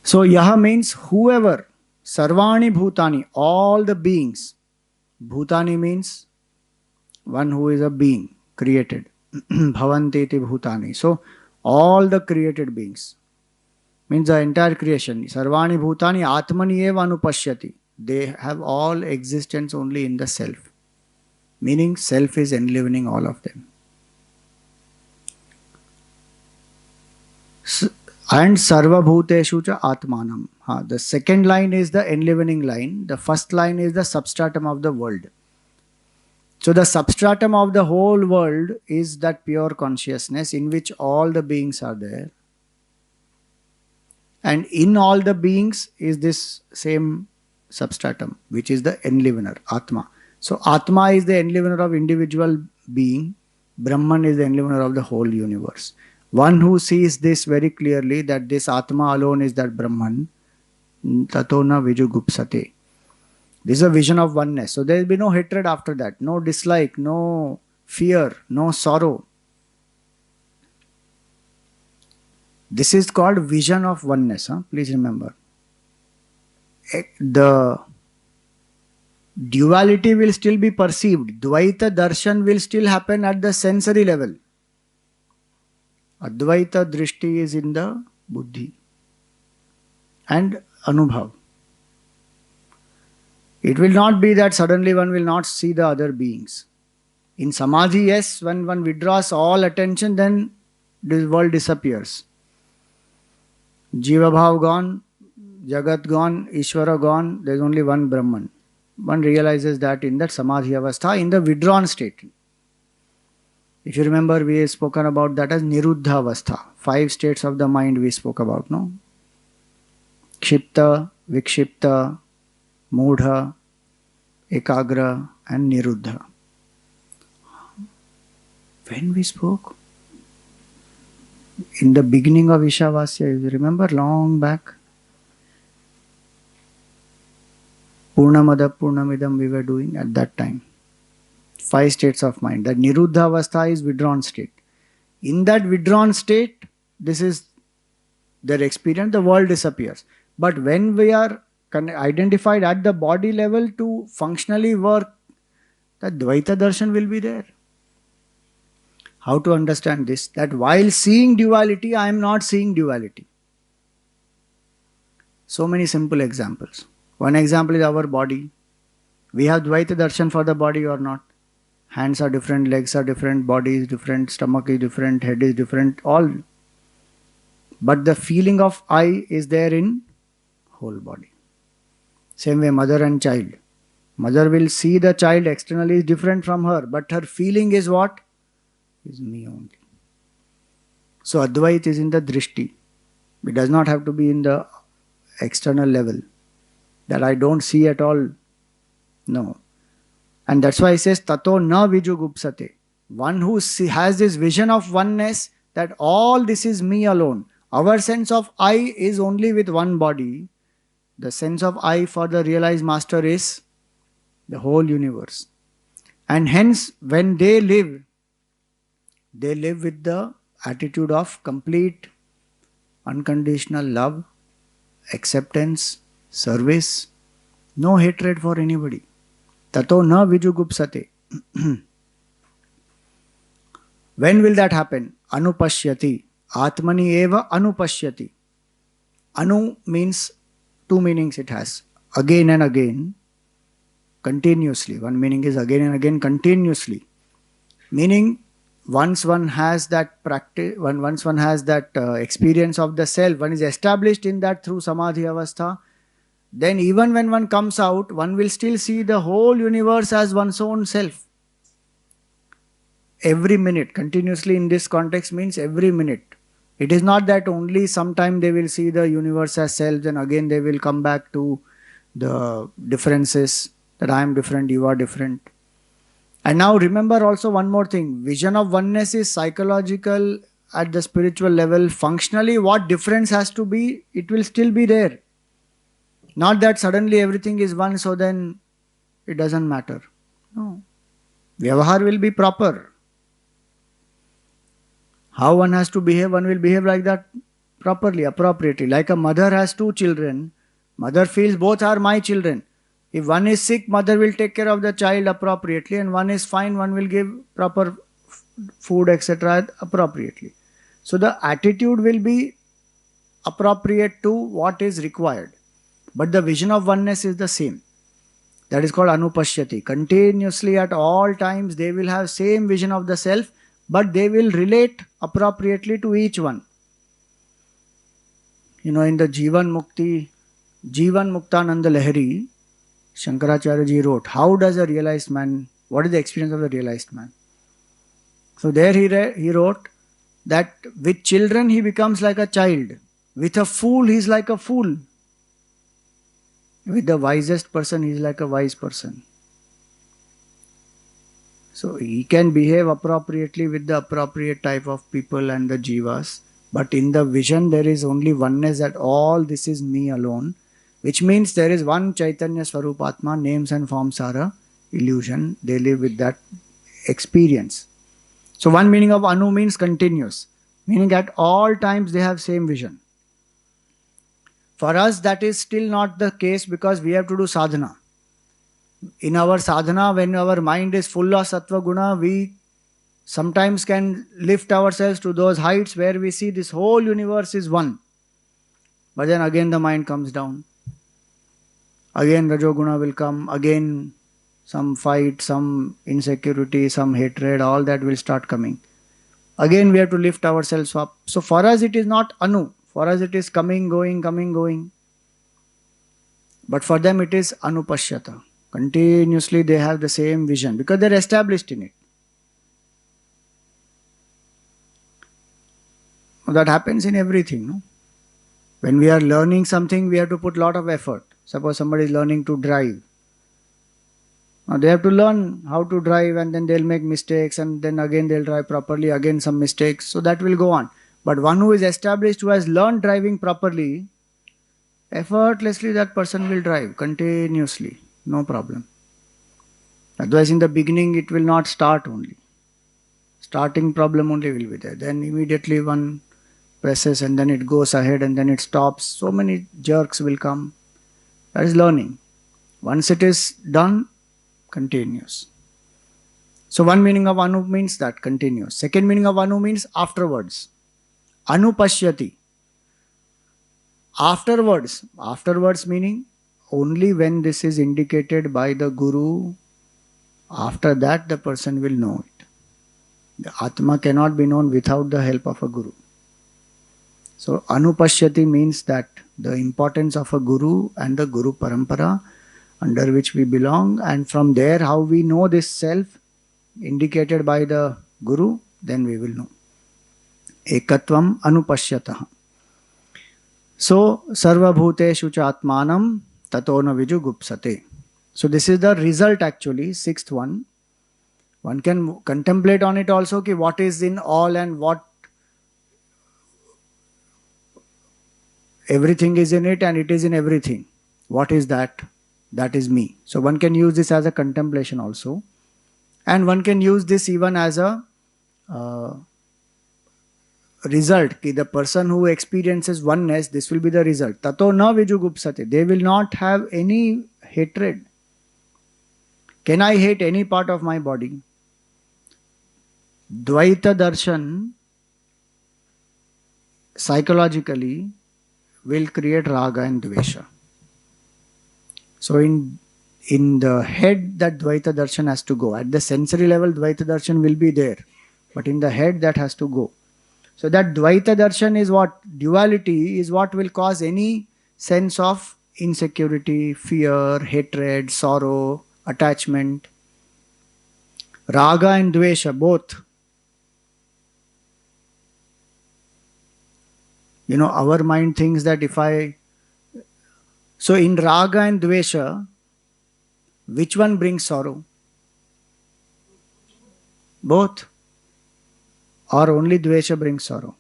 So Yaha means whoever. Sarvani Bhutani. All the beings. Bhutani means one who is a being, created. Bhavanti iti Bhutani. So all the created beings. Means the entire creation. Sarvani Bhutani Atmani eva anupashyati. They have all existence only in the self. Meaning self is enlivening all of them. And sarva bhuteshu cha atmanam. The second line is the enlivening line. The first line is the substratum of the world. So the substratum of the whole world is that pure consciousness in which all the beings are there. And in all the beings is this same substratum, which is the enlivener, Atma. So Atma is the enlivener of individual being. Brahman is the enlivener of the whole universe. One who sees this very clearly, that this Atma alone is that Brahman, tato na vijugupsate. This is a vision of oneness. So there will be no hatred after that, no dislike, no fear, no sorrow. This is called vision of oneness. Please remember. The duality will still be perceived. Dvaita darshan will still happen at the sensory level. Advaita drishti is in the buddhi and anubhav. It will not be that suddenly one will not see the other beings. In samadhi, yes, when one withdraws all attention, then this world disappears. Jiva bhav gone, Jagat gone, Ishvara gone, there is only one Brahman. One realizes that in that samadhi avastha, in the withdrawn state. If you remember, we have spoken about that as niruddha avastha. 5 states of the mind we spoke about, no? Kshipta, Vikshipta, Moodha, Ekagra and Niruddha. When we spoke? In the beginning of Ishavasya, you remember long back? Purnamada Purnamidam we were doing at that time. 5 states of mind. That Niruddha Avastha is withdrawn state. In that withdrawn state, this is their experience, the world disappears. But when we are identified at the body level to functionally work, the Dvaita Darshan will be there. How to understand this? That while seeing duality, I am not seeing duality. So many simple examples. One example is our body. We have Dvaita Darshan for the body or not? Hands are different, legs are different, body is different, stomach is different, head is different, all. But the feeling of I is there in whole body. Same way mother and child. Mother will see the child externally is different from her, but her feeling is what? Is me only. So Advait is in the drishti. It does not have to be in the external level. That I don't see at all. No. And that's why he says, Tato na vijugupsate. One who has this vision of oneness, that all this is me alone. Our sense of I is only with one body. The sense of I for the realized master is the whole universe. And hence, when they live with the attitude of complete, unconditional love, acceptance, service, no hatred for anybody. Tato na vijugupsate. When will that happen? Anupashyati. Atmani eva anupashyati. Anu means 2 meanings it has. Again and again. Continuously. One meaning is again and again continuously. Meaning once one has that practice, once one has that experience of the self, one is established in that through samadhi avastha, then even when one comes out, one will still see the whole universe as one's own self. Every minute, continuously in this context means every minute. It is not that only sometime they will see the universe as self and again they will come back to the differences, that I am different, you are different. And now remember also one more thing. Vision of oneness is psychological at the spiritual level. Functionally, what difference has to be, it will still be there. Not that suddenly everything is one, so then it doesn't matter. No. Vyavahar will be proper. How one has to behave, one will behave like that properly, appropriately. Like a mother has 2 children, mother feels both are my children. If one is sick, mother will take care of the child appropriately, and one is fine, one will give proper food, etc. appropriately. So the attitude will be appropriate to what is required. But the vision of oneness is the same. That is called anupashyati. Continuously at all times they will have same vision of the self, but they will relate appropriately to each one. In the Jivan Muktananda Lahari, Shankaracharya ji wrote, how does a realized man, what is the experience of the realized man? So there he wrote that with children he becomes like a child. With a fool he is like a fool. With the wisest person he is like a wise person. So he can behave appropriately with the appropriate type of people and the jivas. But in the vision there is only oneness, that all this is me alone. Which means there is one Chaitanya Swarupatma, names and forms are a illusion. They live with that experience. So one meaning of Anu means continuous. Meaning at all times they have same vision. For us, that is still not the case because we have to do sadhana. In our sadhana, when our mind is full of sattva guna, we sometimes can lift ourselves to those heights where we see this whole universe is one. But then again the mind comes down. Again Rajoguna will come. Again some fight, some insecurity, some hatred, all that will start coming. Again we have to lift ourselves up. So for us it is not anu. For us it is coming, going, coming, going. But for them it is anupashyata. Continuously they have the same vision because they are established in it. That happens in everything. No? When we are learning something, we have to put a lot of effort. Suppose somebody is learning to drive. Now they have to learn how to drive and then they'll make mistakes and then again they'll drive properly, again some mistakes. So that will go on. But one who is established, who has learned driving properly, effortlessly that person will drive continuously. No problem. Otherwise in the beginning it will not start only. Starting problem only will be there. Then immediately one presses and then it goes ahead and then it stops. So many jerks will come. That is learning. Once it is done, continues. So one meaning of anu means that, continuous. Second meaning of anu means afterwards. Anupashyati. Afterwards. Afterwards meaning only when this is indicated by the guru, after that the person will know it. The Atma cannot be known without the help of a guru. So anupashyati means that the importance of a guru and the guru parampara under which we belong, and from there how we know this self indicated by the guru, then we will know. Ekatvam anupashyatah. So sarva bhuteshu cha atmanam tato na vijugupsate. So this is the result actually, sixth one. One can contemplate on it also ki what is in all and what everything is in it and it is in everything. What is that? That is me. So one can use this as a contemplation also. And one can use this even as a result. Ki the person who experiences oneness, this will be the result. Tato na vijugupsate. They will not have any hatred. Can I hate any part of my body? Dvaita darshan psychologically will create raga and dvesha. So in the head that Dvaita Darshan has to go. At the sensory level Dvaita Darshan will be there. But in the head that has to go. So that Dvaita Darshan is what? Duality is what will cause any sense of insecurity, fear, hatred, sorrow, attachment. Raga and dvesha, both. You know, our mind thinks that if I... So in raga and dvesha, which one brings sorrow? Both. Or only dvesha brings sorrow?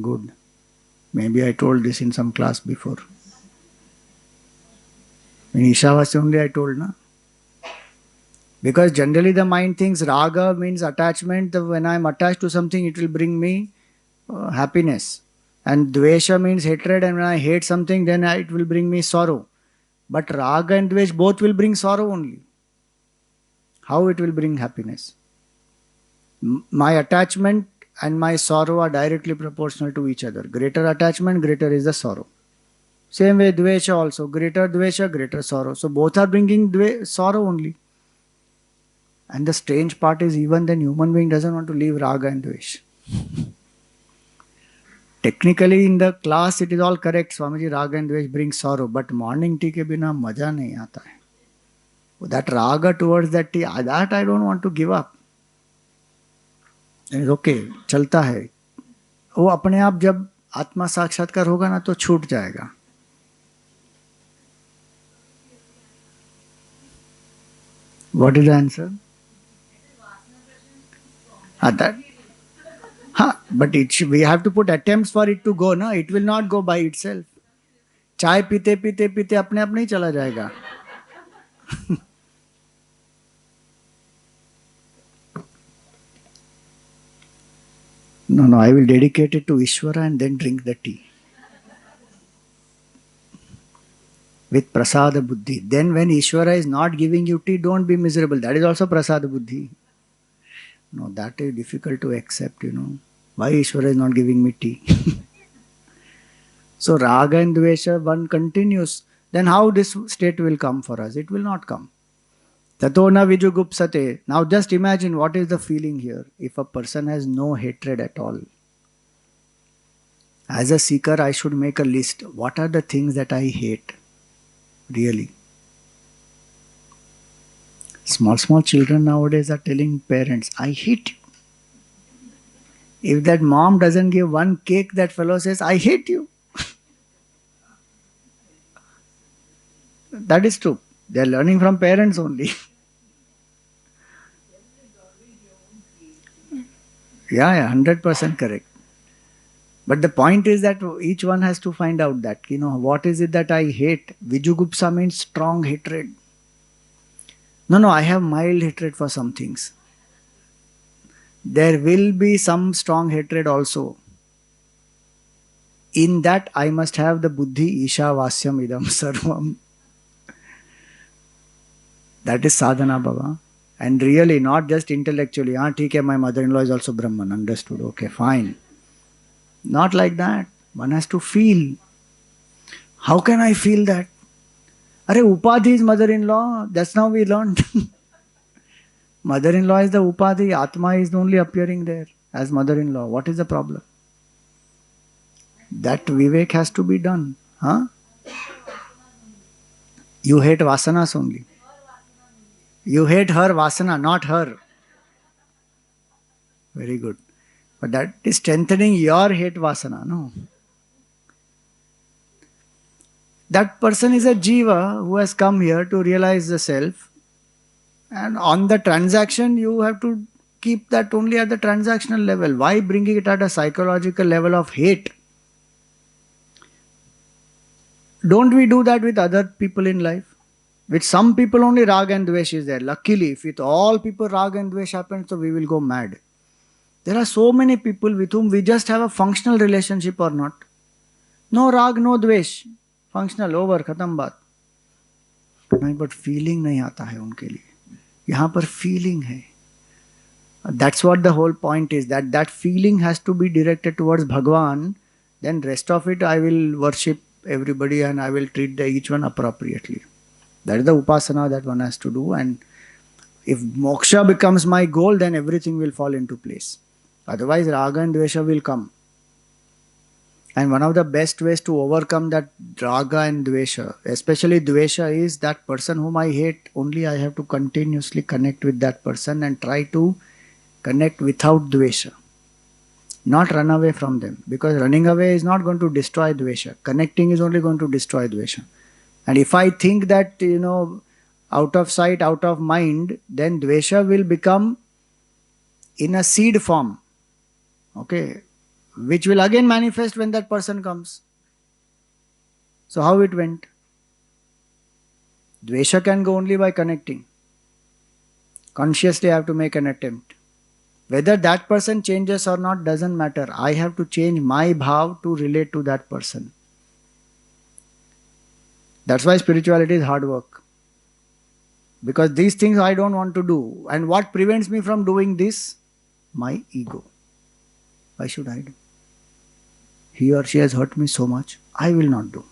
Good. Maybe I told this in some class before. In Ishavasya only I told, na? Because generally the mind thinks raga means attachment. When I am attached to something, it will bring me happiness. And dvesha means hatred, and when I hate something, then it will bring me sorrow. But raga and dvesh both will bring sorrow only. How it will bring happiness? My attachment and my sorrow are directly proportional to each other. Greater attachment, greater is the sorrow. Same way dvesha also. Greater dvesha, greater sorrow. So both are bringing sorrow only. And the strange part is even then human being doesn't want to leave raga and dvesh. Technically in the class it is all correct. Swamiji, raga and dvesh brings sorrow. But morning tea ke bina maja nahi aata hai. That raga towards that tea, that I don't want to give up. It's okay, चलता है. वो अपने आप जब आत्मा साक्षात्कार होगा ना तो छूट जाएगा. What is the answer? That. But we have to put attempts for it to go, na? It will not go by itself. चाय पीते पीते पीते अपने आप नहीं चला जाएगा. No, no, I will dedicate it to Ishvara and then drink the tea. With prasada buddhi. Then when Ishvara is not giving you tea, don't be miserable. That is also prasada buddhi. No, that is difficult to accept. Why Ishvara is not giving me tea? So raga and dvesha, one continues. Then how this state will come for us? It will not come. Tato na vijugupsate. Now just imagine what is the feeling here. If a person has no hatred at all. As a seeker, I should make a list. What are the things that I hate? Really. Small children nowadays are telling parents, I hate you. If that mom doesn't give one cake, that fellow says, I hate you. That is true. They are learning from parents only. Yeah, 100% correct. But the point is that each one has to find out that, what is it that I hate? Vijugupsa means strong hatred. No, I have mild hatred for some things. There will be some strong hatred also. In that, I must have the buddhi Ishavasyam idam sarvam. That is sadhana, Baba. And really, not just intellectually. Okay, my mother-in-law is also Brahman. Understood. Okay, fine. Not like that. One has to feel. How can I feel that? Are Upadhi is mother-in-law. That's now we learned. Mother-in-law is the Upadhi. Atma is only appearing there as mother-in-law. What is the problem? That Vivek has to be done. Huh? You hate vasanas only. You hate her vasana, not her. Very good. But that is strengthening your hate vasana, no? That person is a jiva who has come here to realize the self. And on the transaction, you have to keep that only at the transactional level. Why bringing it at a psychological level of hate? Don't we do that with other people in life? With some people only rag and dvesh is there. Luckily, if with all people rag and dvesh happens, so we will go mad. There are so many people with whom we just have a functional relationship or not. No rag, no dvesh. Functional, over, khatam baat. नहीं, but feeling नहीं आता है उनके लिए. यहाँ पर feeling है. That's what the whole point is. That feeling has to be directed towards Bhagwan. Then rest of it, I will worship everybody and I will treat each one appropriately. That is the upasana that one has to do. And if moksha becomes my goal, then everything will fall into place. Otherwise, raga and dvesha will come. And one of the best ways to overcome that raga and dvesha, especially dvesha, is that person whom I hate, only I have to continuously connect with that person and try to connect without dvesha. Not run away from them. Because running away is not going to destroy dvesha. Connecting is only going to destroy dvesha. And if I think that, out of sight, out of mind, then dvesha will become in a seed form. Okay. Which will again manifest when that person comes. So how it went? Dvesha can go only by connecting. Consciously I have to make an attempt. Whether that person changes or not doesn't matter. I have to change my bhav to relate to that person. That's why spirituality is hard work. Because these things I don't want to do. And what prevents me from doing this? My ego. Why should I do? He or she has hurt me so much. I will not do.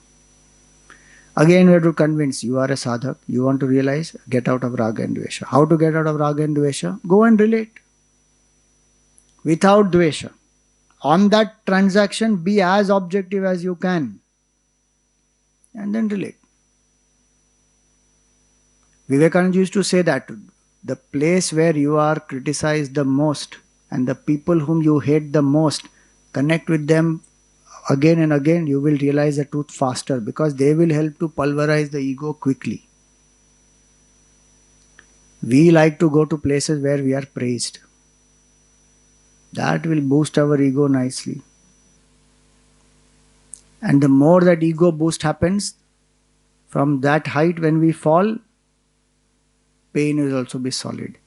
Again, we have to convince you are a sadhak. You want to realize, get out of raga and dvesha. How to get out of raga and dvesha? Go and relate. Without dvesha. On that transaction, be as objective as you can. And then relate. Vivekananda used to say that the place where you are criticized the most and the people whom you hate the most, connect with them again and again, you will realize the truth faster because they will help to pulverize the ego quickly. We like to go to places where we are praised. That will boost our ego nicely. And the more that ego boost happens, from that height when we fall, pain will also be solid.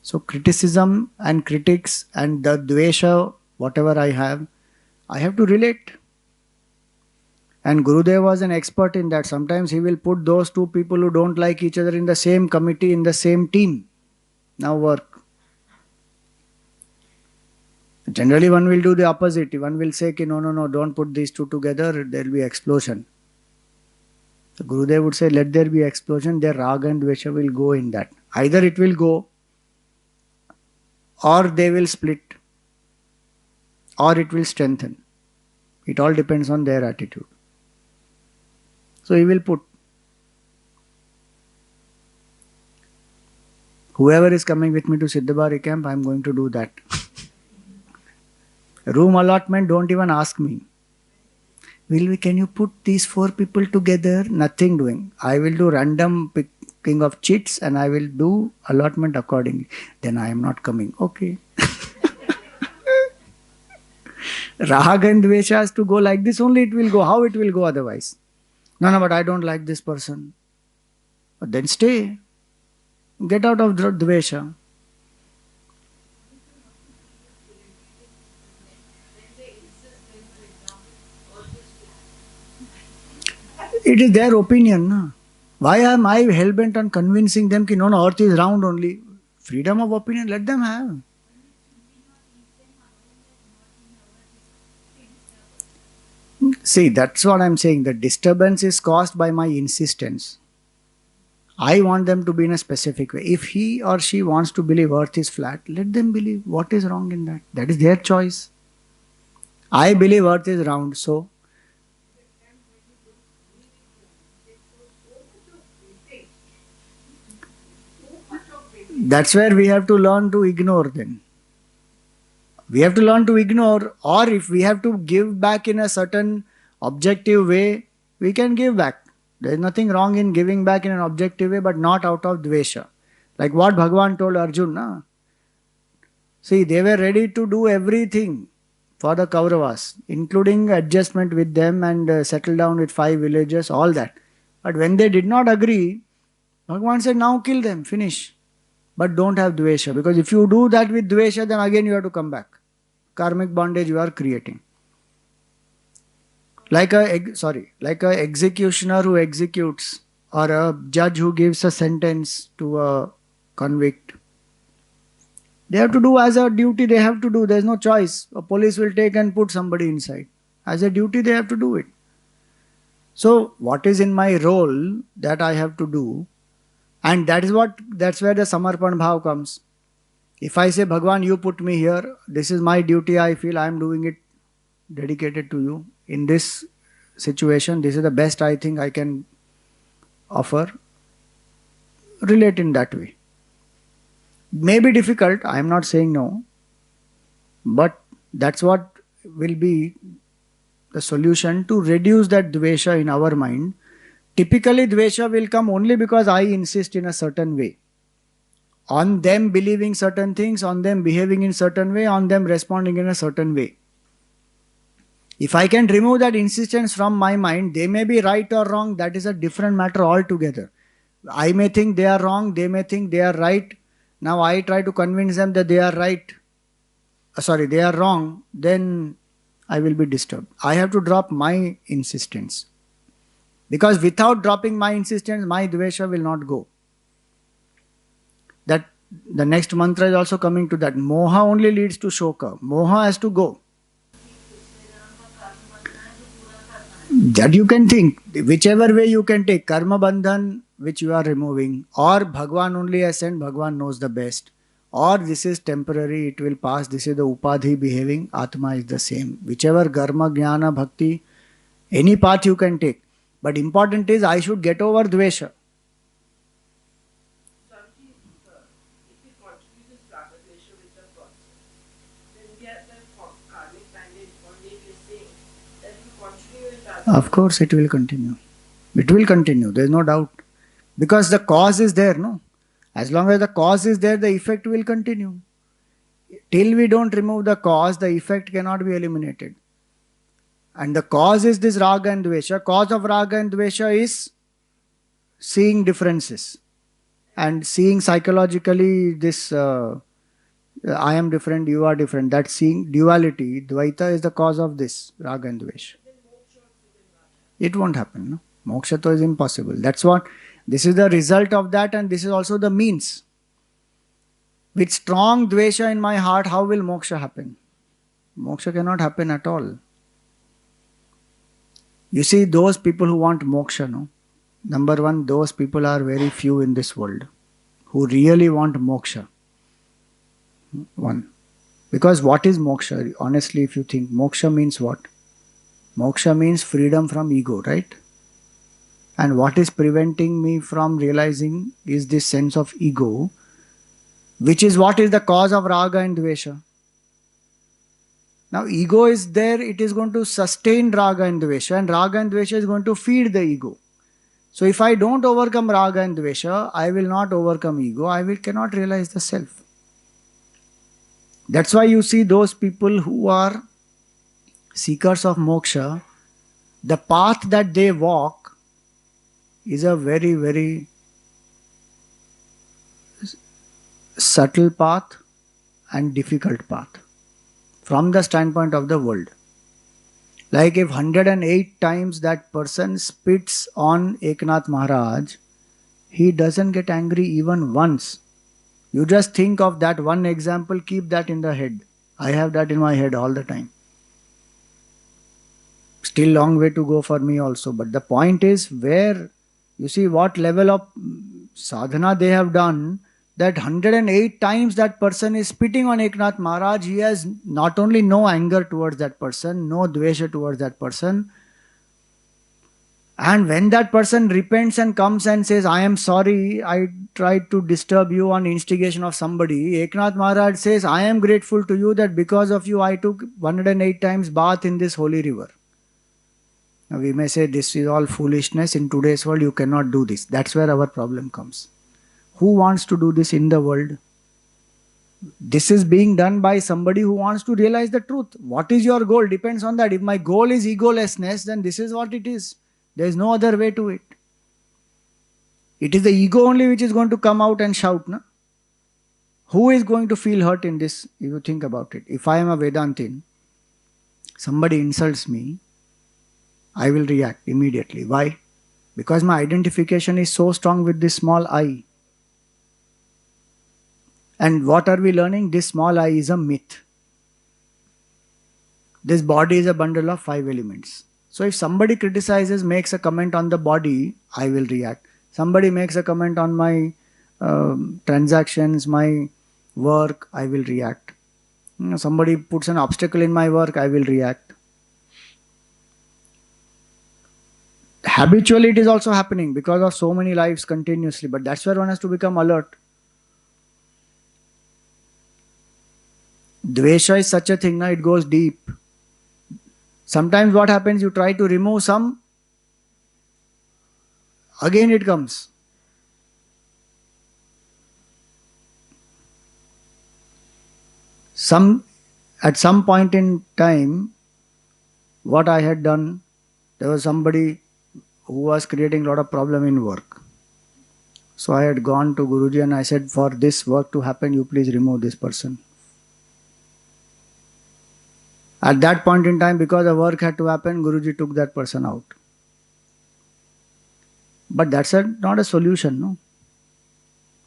So criticism and critics and the dvesha whatever I have to relate. And Gurudev was an expert in that. Sometimes he will put those two people who don't like each other in the same committee, in the same team. Now work. Generally, one will do the opposite. One will say, no, no, no, don't put these two together, there will be explosion. So Gurudev would say, let there be explosion, their raga and dvesha will go in that. Either it will go, or they will split, or it will strengthen. It all depends on their attitude. So he will put. Whoever is coming with me to Siddhabari camp, I am going to do that. Room allotment, don't even ask me. Can you put these 4 people together? Nothing doing. I will do random picking of chits and I will do allotment accordingly. Then I am not coming. Okay. Raga and Dvesha has to go like this, only it will go. How it will go otherwise? No, but I don't like this person. But then stay. Get out of Dvesha. It is their opinion. No? Why am I hell-bent on convincing them that no, earth is round only? Freedom of opinion, let them have. See, that's what I'm saying. The disturbance is caused by my insistence. I want them to be in a specific way. If he or she wants to believe earth is flat, let them believe. What is wrong in that? That is their choice. I believe earth is round, so that's where we have to learn to ignore then. We have to learn to ignore, or if we have to give back in a certain objective way, we can give back. There is nothing wrong in giving back in an objective way, but not out of dvesha. Like what Bhagavan told Arjuna. See, they were ready to do everything for the Kauravas, including adjustment with them and settle down with 5 villages, all that. But when they did not agree, Bhagavan said, now kill them, finish. But don't have dvesha, because if you do that with dvesha, then again you have to come back. Karmic bondage you are creating. Like a executioner who executes, or a judge who gives a sentence to a convict. They have to do as a duty, they have to do. There is no choice. A police will take and put somebody inside. As a duty, they have to do it. So, what is in my role that I have to do? And that's where the Samarpan Bhav comes. If I say, Bhagwan, you put me here, this is my duty, I feel I am doing it dedicated to you. In this situation, this is the best I think I can offer. Relate in that way. May be difficult, I am not saying no. But that's what will be the solution to reduce that dvesha in our mind. Typically, dvesha will come only because I insist in a certain way. On them believing certain things, on them behaving in certain way, on them responding in a certain way. If I can remove that insistence from my mind, they may be right or wrong, that is a different matter altogether. I may think they are wrong, they may think they are right. Now I try to convince them that they are right. They are wrong, then I will be disturbed. I have to drop my insistence. Because without dropping my insistence, my dvesha will not go. That the next mantra is also coming to that. Moha only leads to shoka. Moha has to go. That you can think, whichever way you can take, karma bandhan which you are removing, or Bhagwan only has sent, Bhagwan knows the best, or this is temporary, it will pass, this is the upadhi behaving, Atma is the same. Whichever karma, jnana, bhakti, any path you can take. But important is I should get over dvesha. Of course, it will continue. It will continue, there is no doubt. Because the cause is there, no? As long as the cause is there, the effect will continue. Till we don't remove the cause, the effect cannot be eliminated. And the cause is this raga and dvesha. Cause of raga and dvesha is seeing differences. And seeing psychologically this I am different, you are different. That seeing duality, Dvaita, is the cause of this Raga and Dvesha. It won't happen. No? Moksha to is impossible. That's what, this is the result of that, and this is also the means. With strong Dvesha in my heart, how will moksha happen? Moksha cannot happen at all. You see, those people who want moksha, no? Number one, those people are very few in this world who really want moksha. One. Because what is moksha? Honestly, if you think, moksha means what? Moksha means freedom from ego, right? And what is preventing me from realizing is this sense of ego, which is what is the cause of raga and dvesha. Now, ego is there, it is going to sustain raga and dvesha, and raga and dvesha is going to feed the ego. So, if I don't overcome raga and dvesha, I will not overcome ego, cannot realize the self. That's why you see those people who are seekers of moksha, the path that they walk is a very, very subtle path and difficult path from the standpoint of the world. Like if 108 times that person spits on Eknath Maharaj, he doesn't get angry even once. You just think of that one example, keep that in the head. I have that in my head all the time. Still long way to go for me also. But the point is where, you see what level of sadhana they have done, that 108 times that person is spitting on Eknath Maharaj, he has not only no anger towards that person, no dvesha towards that person. And when that person repents and comes and says, I am sorry, I tried to disturb you on instigation of somebody, Eknath Maharaj says, I am grateful to you that because of you I took 108 times bath in this holy river. Now we may say this is all foolishness. In today's world you cannot do this. That's where our problem comes. Who wants to do this in the world? This is being done by somebody who wants to realize the truth. What is your goal? Depends on that. If my goal is egolessness, then this is what it is. There is no other way to it. It is the ego only which is going to come out and shout. No? Who is going to feel hurt in this? If you think about it. If I am a Vedantin, somebody insults me, I will react immediately. Why? Because my identification is so strong with this small I. And what are we learning? This small I is a myth. This body is a bundle of 5 elements. So if somebody criticizes, makes a comment on the body, I will react. Somebody makes a comment on my transactions, my work, I will react. Somebody puts an obstacle in my work, I will react. Habitually it is also happening because of so many lives continuously, but that's where one has to become alert. Dvesha is such a thing, it goes deep. Sometimes what happens, you try to remove some, again it comes. At some point in time, what I had done, there was somebody who was creating a lot of problem in work. So I had gone to Guruji and I said, for this work to happen, you please remove this person. At that point in time, because the work had to happen, Guruji took that person out. But that's not a solution, no?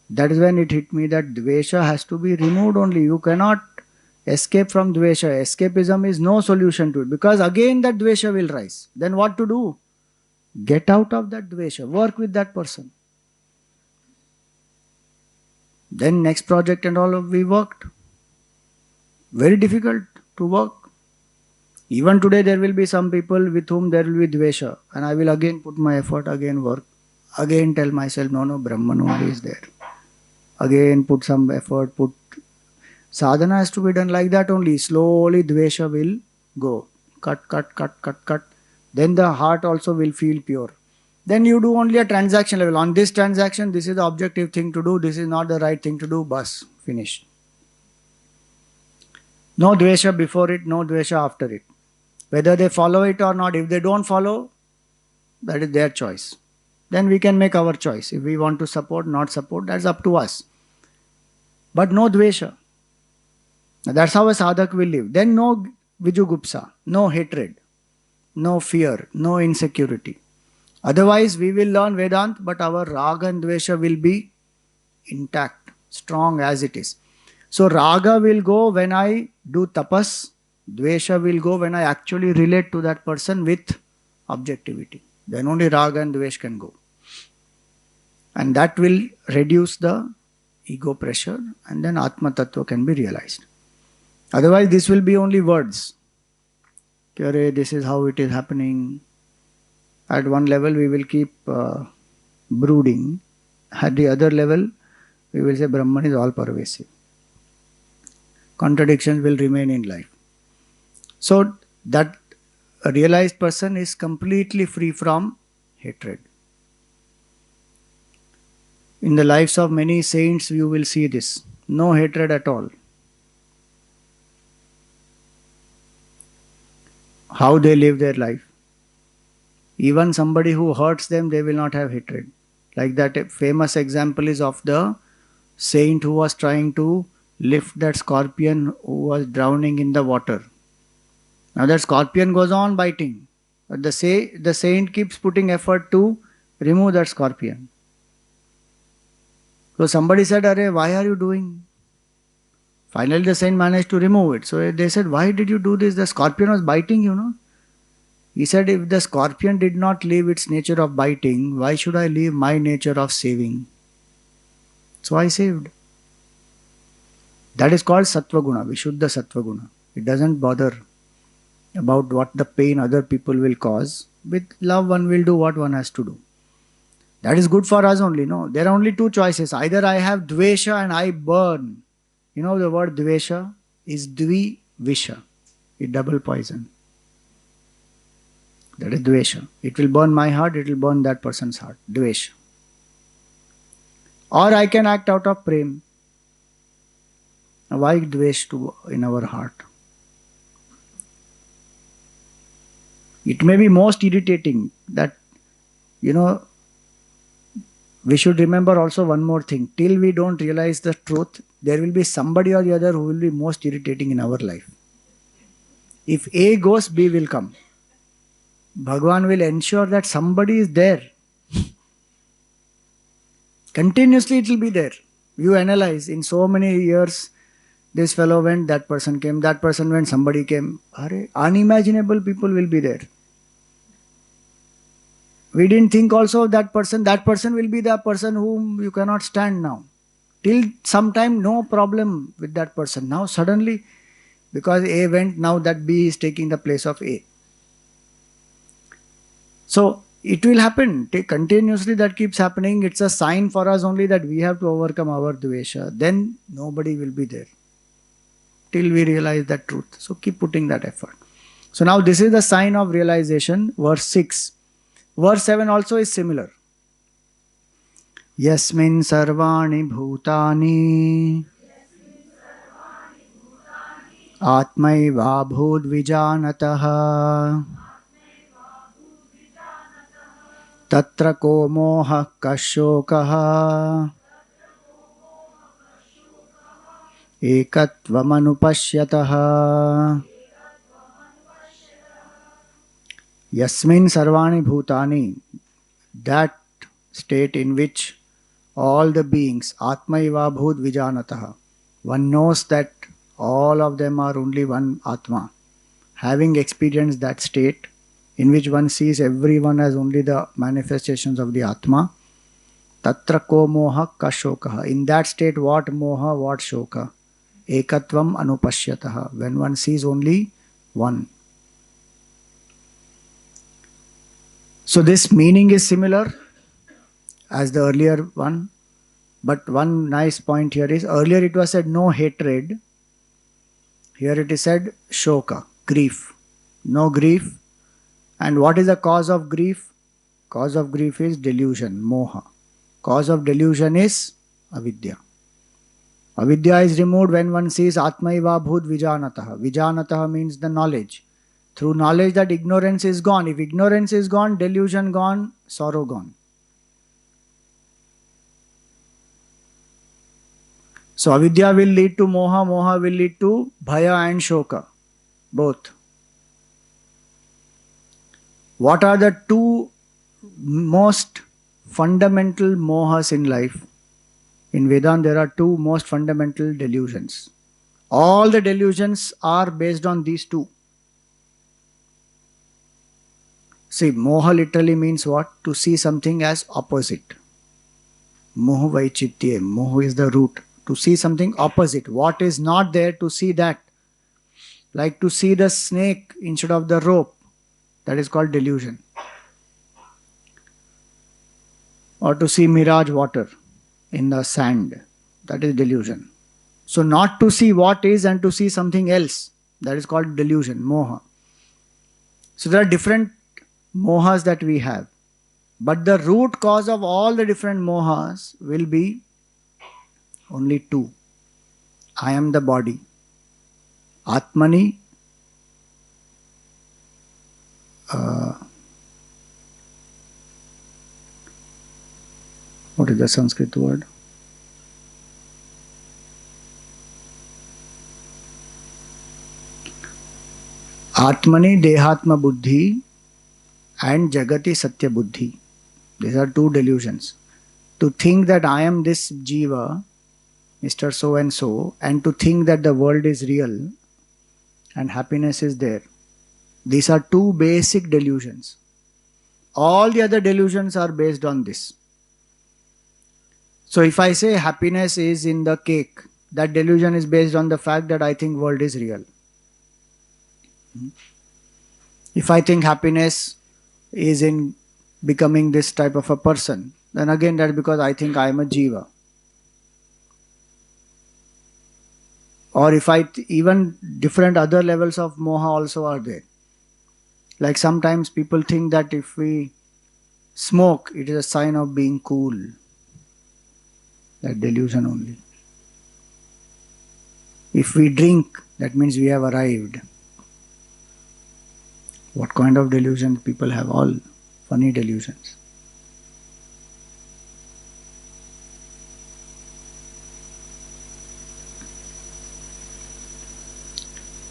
That is when it hit me that dvesha has to be removed only. You cannot escape from dvesha. Escapism is no solution to it. Because again that dvesha will rise. Then what to do? Get out of that dvesha. Work with that person. Then next project and all we worked. Very difficult to work. Even today there will be some people with whom there will be dvesha. And I will again put my effort, again work. Again tell myself, no, Brahman only is there. Again put some effort, sadhana has to be done like that only. Slowly dvesha will go. Cut. Then the heart also will feel pure. Then you do only a transaction level. On this transaction, this is the objective thing to do. This is not the right thing to do. Bas, finished. No dvesha before it, no dvesha after it. Whether they follow it or not, if they don't follow, that is their choice. Then we can make our choice. If we want to support, not support, that's up to us. But no dvesha. That's how a sadhak will live. Then no vijugupsa, no hatred, no fear, no insecurity. Otherwise, we will learn Vedant, but our raga and dvesha will be intact, strong as it is. So, raga will go when I do tapas, dvesha will go when I actually relate to that person with objectivity. Then only raga and dvesh can go. And that will reduce the ego pressure, and then Atma Tattva can be realized. Otherwise, this will be only words. This is how it is happening. At one level, we will keep brooding. At the other level, we will say Brahman is all pervasive. Contradictions will remain in life. So, that a realized person is completely free from hatred. In the lives of many saints, you will see this. No hatred at all. How they live their life. Even somebody who hurts them, they will not have hatred. Like that famous example is of the saint who was trying to lift that scorpion who was drowning in the water. Now that scorpion goes on biting. But the saint keeps putting effort to remove that scorpion. So somebody said, Arey, why are you doing? Finally the saint managed to remove it. So they said, why did you do this? The scorpion was biting, you know. He said, if the scorpion did not leave its nature of biting, why should I leave my nature of saving? So I saved. That is called Sattva Guna, Vishuddha Sattva Guna. It doesn't bother about what the pain other people will cause. With love, one will do what one has to do. That is good for us only, no? There are only two choices. Either I have dvesha and I burn. You know the word dvesha is dvi visha. It's double poison. That is dvesha. It will burn my heart, it will burn that person's heart. Dvesha. Or I can act out of prem. Why dvesh in our heart? It may be most irritating that, you know, we should remember also one more thing. Till we don't realize the truth, there will be somebody or the other who will be most irritating in our life. If A goes, B will come. Bhagavan will ensure that somebody is there. Continuously it will be there. You analyze, in so many years, this fellow went, that person came, that person went, somebody came. Unimaginable people will be there. We didn't think also of that person will be the person whom you cannot stand now. Till some time, no problem with that person. Now suddenly, because A went, now that B is taking the place of A. So it will happen. Continuously that keeps happening. It's a sign for us only that we have to overcome our dvesha. Then nobody will be there. Till we realize that truth. So keep putting that effort. So now this is the sign of realization. Verse 6. Verse 7 also is similar. Yasmin sarvani bhutani atmaiva bhud vijanataha tatra ko moha kashokaha ekatvamanupashyataha. Yasmin sarvani bhutani, that state in which all the beings, Atmaiva bhut vijanataha, one knows that all of them are only one Atma. Having experienced that state in which one sees everyone as only the manifestations of the Atma, tatra ko moha kashokaha. In that state, what moha, what shoka? Ekatvam anupashyataha. When one sees only one. So this meaning is similar as the earlier one, but one nice point here is, earlier it was said no hatred, here it is said shoka, grief, no grief. And what is the cause of grief? Cause of grief is delusion, moha. Cause of delusion is avidya. Avidya is removed when one sees atmaiva bhut vijanataha. Vijanataha means the knowledge. Through knowledge that ignorance is gone. If ignorance is gone, delusion gone, sorrow gone. So avidya will lead to moha, moha will lead to bhaya and shoka, both. What are the two most fundamental mohas in life? In Vedanta, there are two most fundamental delusions. All the delusions are based on these two. See, moha literally means what? To see something as opposite. Moha vaichitye. Moha is the root. To see something opposite. What is not there, to see that. Like to see the snake instead of the rope. That is called delusion. Or to see mirage water in the sand. That is delusion. So not to see what is and to see something else. That is called delusion, moha. So there are different mohas that we have. But the root cause of all the different mohas will be only two. I am the body. Atmani, what is the Sanskrit word? Atmani Dehatma Buddhi and Jagati Satya Buddhi. These are two delusions. To think that I am this jiva, Mr. So and to think that the world is real and happiness is there. These are two basic delusions. All the other delusions are based on this. So if I say happiness is in the cake, that delusion is based on the fact that I think world is real. If I think happiness is in becoming this type of a person, then again that's because I think I am a jiva. Or if even different other levels of moha also are there. Like sometimes people think that if we smoke, it is a sign of being cool. That delusion only. If we drink, that means we have arrived. What kind of delusion people have? All funny delusions.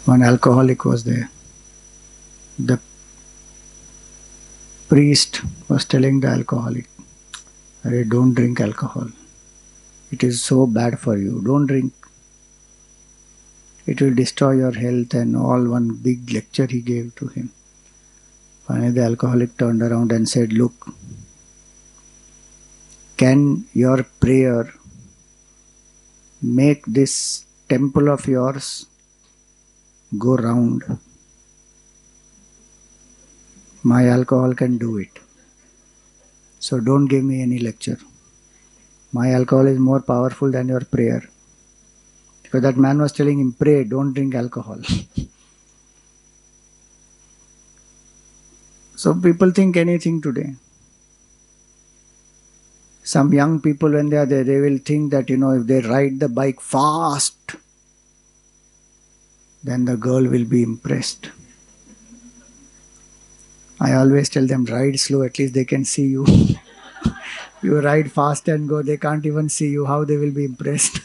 One alcoholic was there. The priest was telling the alcoholic, "Arey, don't drink alcohol. It is so bad for you. Don't drink. It will destroy your health," and all one big lecture he gave to him. Finally, the alcoholic turned around and said, "Look, can your prayer make this temple of yours go round? My alcohol can do it. So don't give me any lecture. My alcohol is more powerful than your prayer." Because that man was telling him, pray, don't drink alcohol. So people think anything today. Some young people, when they are there, they will think that, if they ride the bike fast, then the girl will be impressed. I always tell them, ride slow, at least they can see you. You ride fast and go, they can't even see you, how they will be impressed?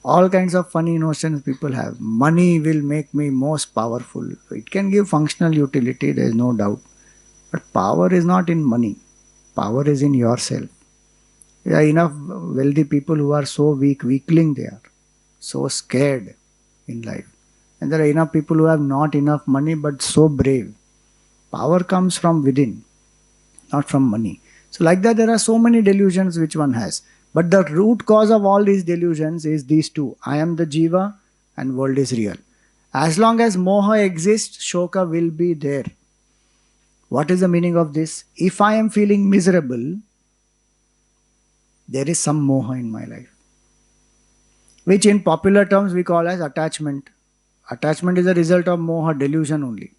All kinds of funny notions people have. Money will make me most powerful. It can give functional utility, there is no doubt. But power is not in money. Power is in yourself. There are enough wealthy people who are so weakling they are. So scared in life. And there are enough people who have not enough money but so brave. Power comes from within, not from money. So like that there are so many delusions which one has. But the root cause of all these delusions is these two. I am the jiva and world is real. As long as moha exists, shoka will be there. What is the meaning of this? If I am feeling miserable, there is some moha in my life. Which in popular terms we call as attachment. Attachment is a result of moha, delusion only.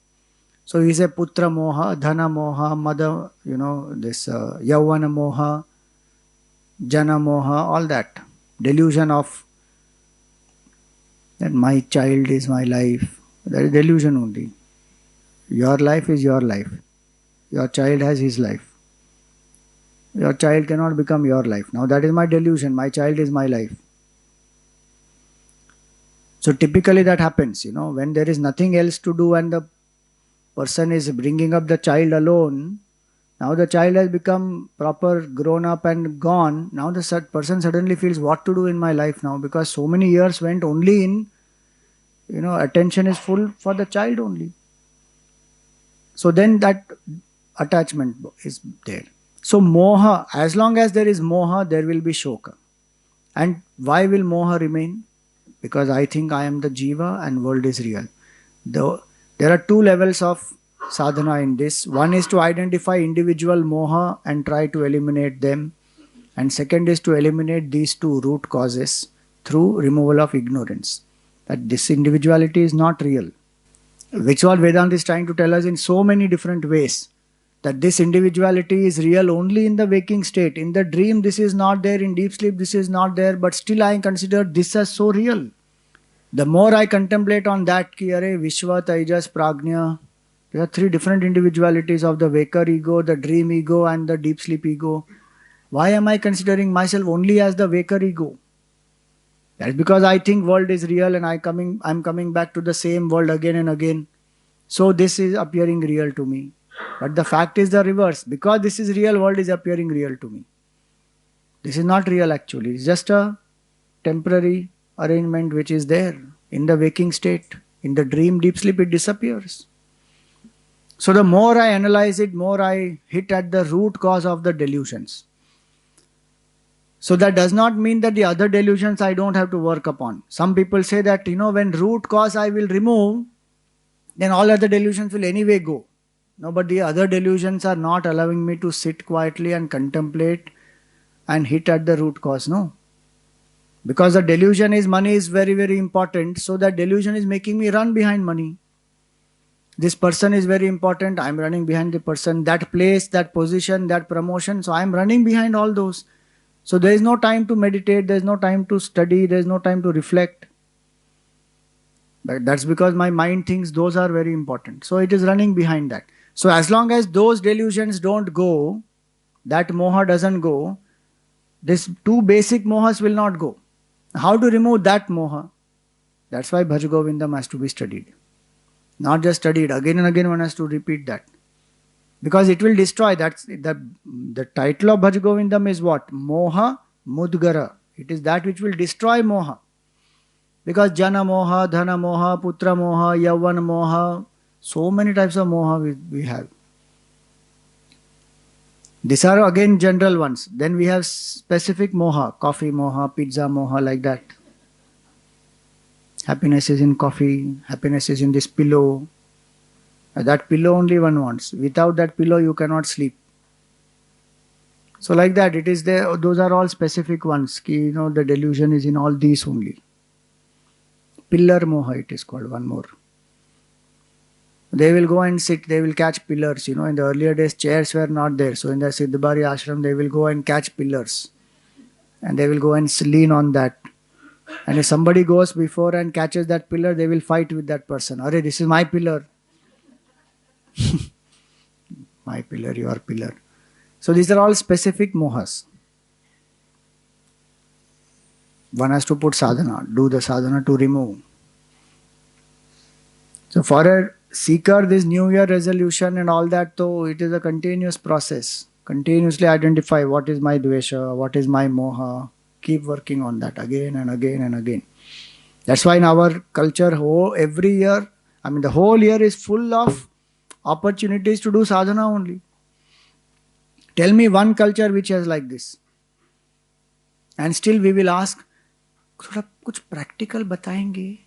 So we say putra moha, dhana moha, mother, this yavana moha, jana moha, all that. Delusion of that my child is my life. That is delusion only. Your life is your life. Your child has his life. Your child cannot become your life. Now that is my delusion. My child is my life. So typically that happens, when there is nothing else to do and the person is bringing up the child alone. Now the child has become proper grown up and gone. Now the person suddenly feels what to do in my life now, because so many years went only in, attention is full for the child only. So then that attachment is there. So moha, as long as there is moha, there will be shoka. And why will moha remain? Because I think I am the jiva and world is real. There are two levels of sadhana in this. One is to identify individual moha and try to eliminate them. And second is to eliminate these two root causes through removal of ignorance. That this individuality is not real. Which what Vedanta is trying to tell us in so many different ways. That this individuality is real only in the waking state. In the dream, this is not there. In deep sleep, this is not there. But still I consider this as so real. The more I contemplate on that, ki are Vishwa, Taijas, Prajna, there are three different individualities of the waker ego, the dream ego and the deep sleep ego. Why am I considering myself only as the waker ego? That's because I think world is real and I'm coming back to the same world again and again. So this is appearing real to me. But the fact is the reverse. Because this is real, world is appearing real to me. This is not real actually. It's just a temporary arrangement which is there in the waking state. In the dream, deep sleep, it disappears. So the more I analyze it, more I hit at the root cause of the delusions. So that does not mean that the other delusions I don't have to work upon. Some people say that, when root cause I will remove, then all other delusions will anyway go. No, but the other delusions are not allowing me to sit quietly and contemplate and hit at the root cause, no. Because the delusion is money is very, very important. So that delusion is making me run behind money. This person is very important. I'm running behind the person. That place, that position, that promotion. So I'm running behind all those. So there is no time to meditate. There is no time to study. There is no time to reflect. But that's because my mind thinks those are very important. So it is running behind that. So as long as those delusions don't go, that moha doesn't go, these two basic mohas will not go. How to remove that moha? That's why Bhaj Govindam has to be studied. Not just studied, again and again one has to repeat that. Because it will destroy. That's the title of Bhaj Govindam is what? Moha Mudgara. It is that which will destroy moha. Because Jana moha, Dhana moha, Putra moha, Yavan moha, so many types of moha we have. These are again general ones. Then we have specific moha, coffee moha, pizza moha, like that. Happiness is in coffee, happiness is in this pillow. That pillow only one wants. Without that pillow you cannot sleep. So like that, it is there. Those are all specific ones. The delusion is in all these only. Pillar moha it is called, one more. They will go and sit, they will catch pillars. In the earlier days, chairs were not there. So in the Siddhabari ashram, they will go and catch pillars. And they will go and lean on that. And if somebody goes before and catches that pillar, they will fight with that person. Arey, this is my pillar. My pillar, your pillar. So these are all specific mohas. One has to put sadhana, do the sadhana to remove. So for a seeker, this New Year resolution and all that, though, it is a continuous process. Continuously identify what is my dvesha, what is my moha. Keep working on that again and again and again. That's why in our culture, every year, the whole year is full of opportunities to do sadhana only. Tell me one culture which has like this. And still we will ask, थोड़ा कुछ practical बताएंगे?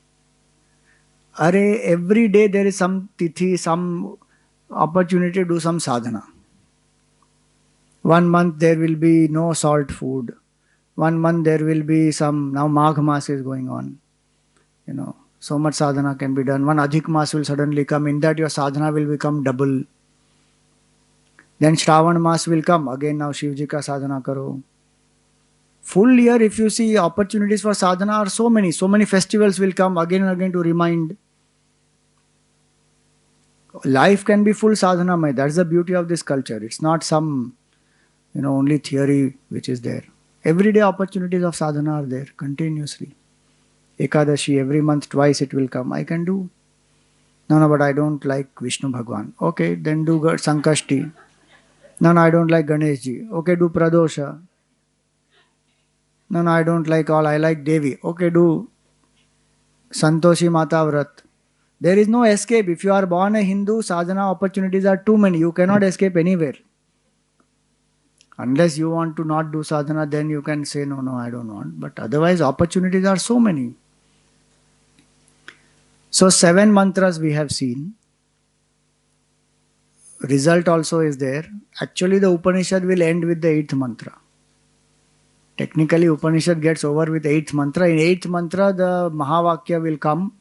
Arey, every day there is some tithi, some opportunity to do some sadhana. 1 month there will be no salt food. 1 month there will be some, now Magh Mas is going on. So much sadhana can be done. One Adhik Mas will suddenly come. In that your sadhana will become double. Then Shravan Mas will come. Again now Shivji ka sadhana karo. Full year, if you see, opportunities for sadhana are so many. So many festivals will come again and again to remind. Life can be full sadhana. That's the beauty of this culture. It's not some, only theory which is there. Everyday opportunities of sadhana are there continuously. Ekadashi, every month twice it will come. I can do. No, no, but I don't like Vishnu Bhagwan. Okay, then do Sankashti. No, no, I don't like Ganeshji. Okay, do Pradosha. No, no, I don't like all. I like Devi. Okay, do Santoshi Mata Vrat. There is no escape. If you are born a Hindu, sadhana opportunities are too many. You cannot escape anywhere. Unless you want to not do sadhana, then you can say, no, no, I don't want. But otherwise, opportunities are so many. So, 7 mantras we have seen. Result also is there. Actually, the Upanishad will end with the 8th mantra. Technically, Upanishad gets over with 8th mantra. In 8th mantra, the Mahavakya will come.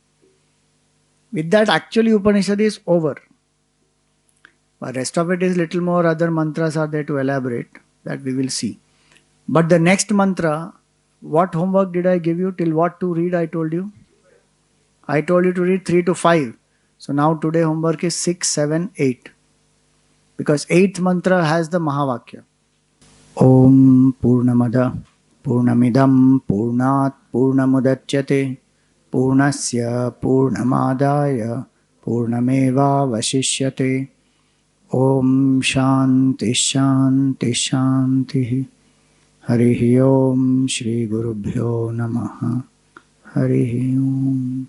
With that, actually, Upanishad is over. But rest of it is little more other mantras are there to elaborate. That we will see. But the next mantra, what homework did I give you? Till what to read I told you? I told you to read 3 to 5. So now today homework is 6, 7, 8. Because 8th mantra has the Mahavakya. Om Purnamada Purnamidam Purnat Purnamudachyate Purnasya Purnamadaya Purnameva Vasishyate Om Shanti Shanti Shanti Harihi Om Shri Gurubhyo Namaha Harihi Om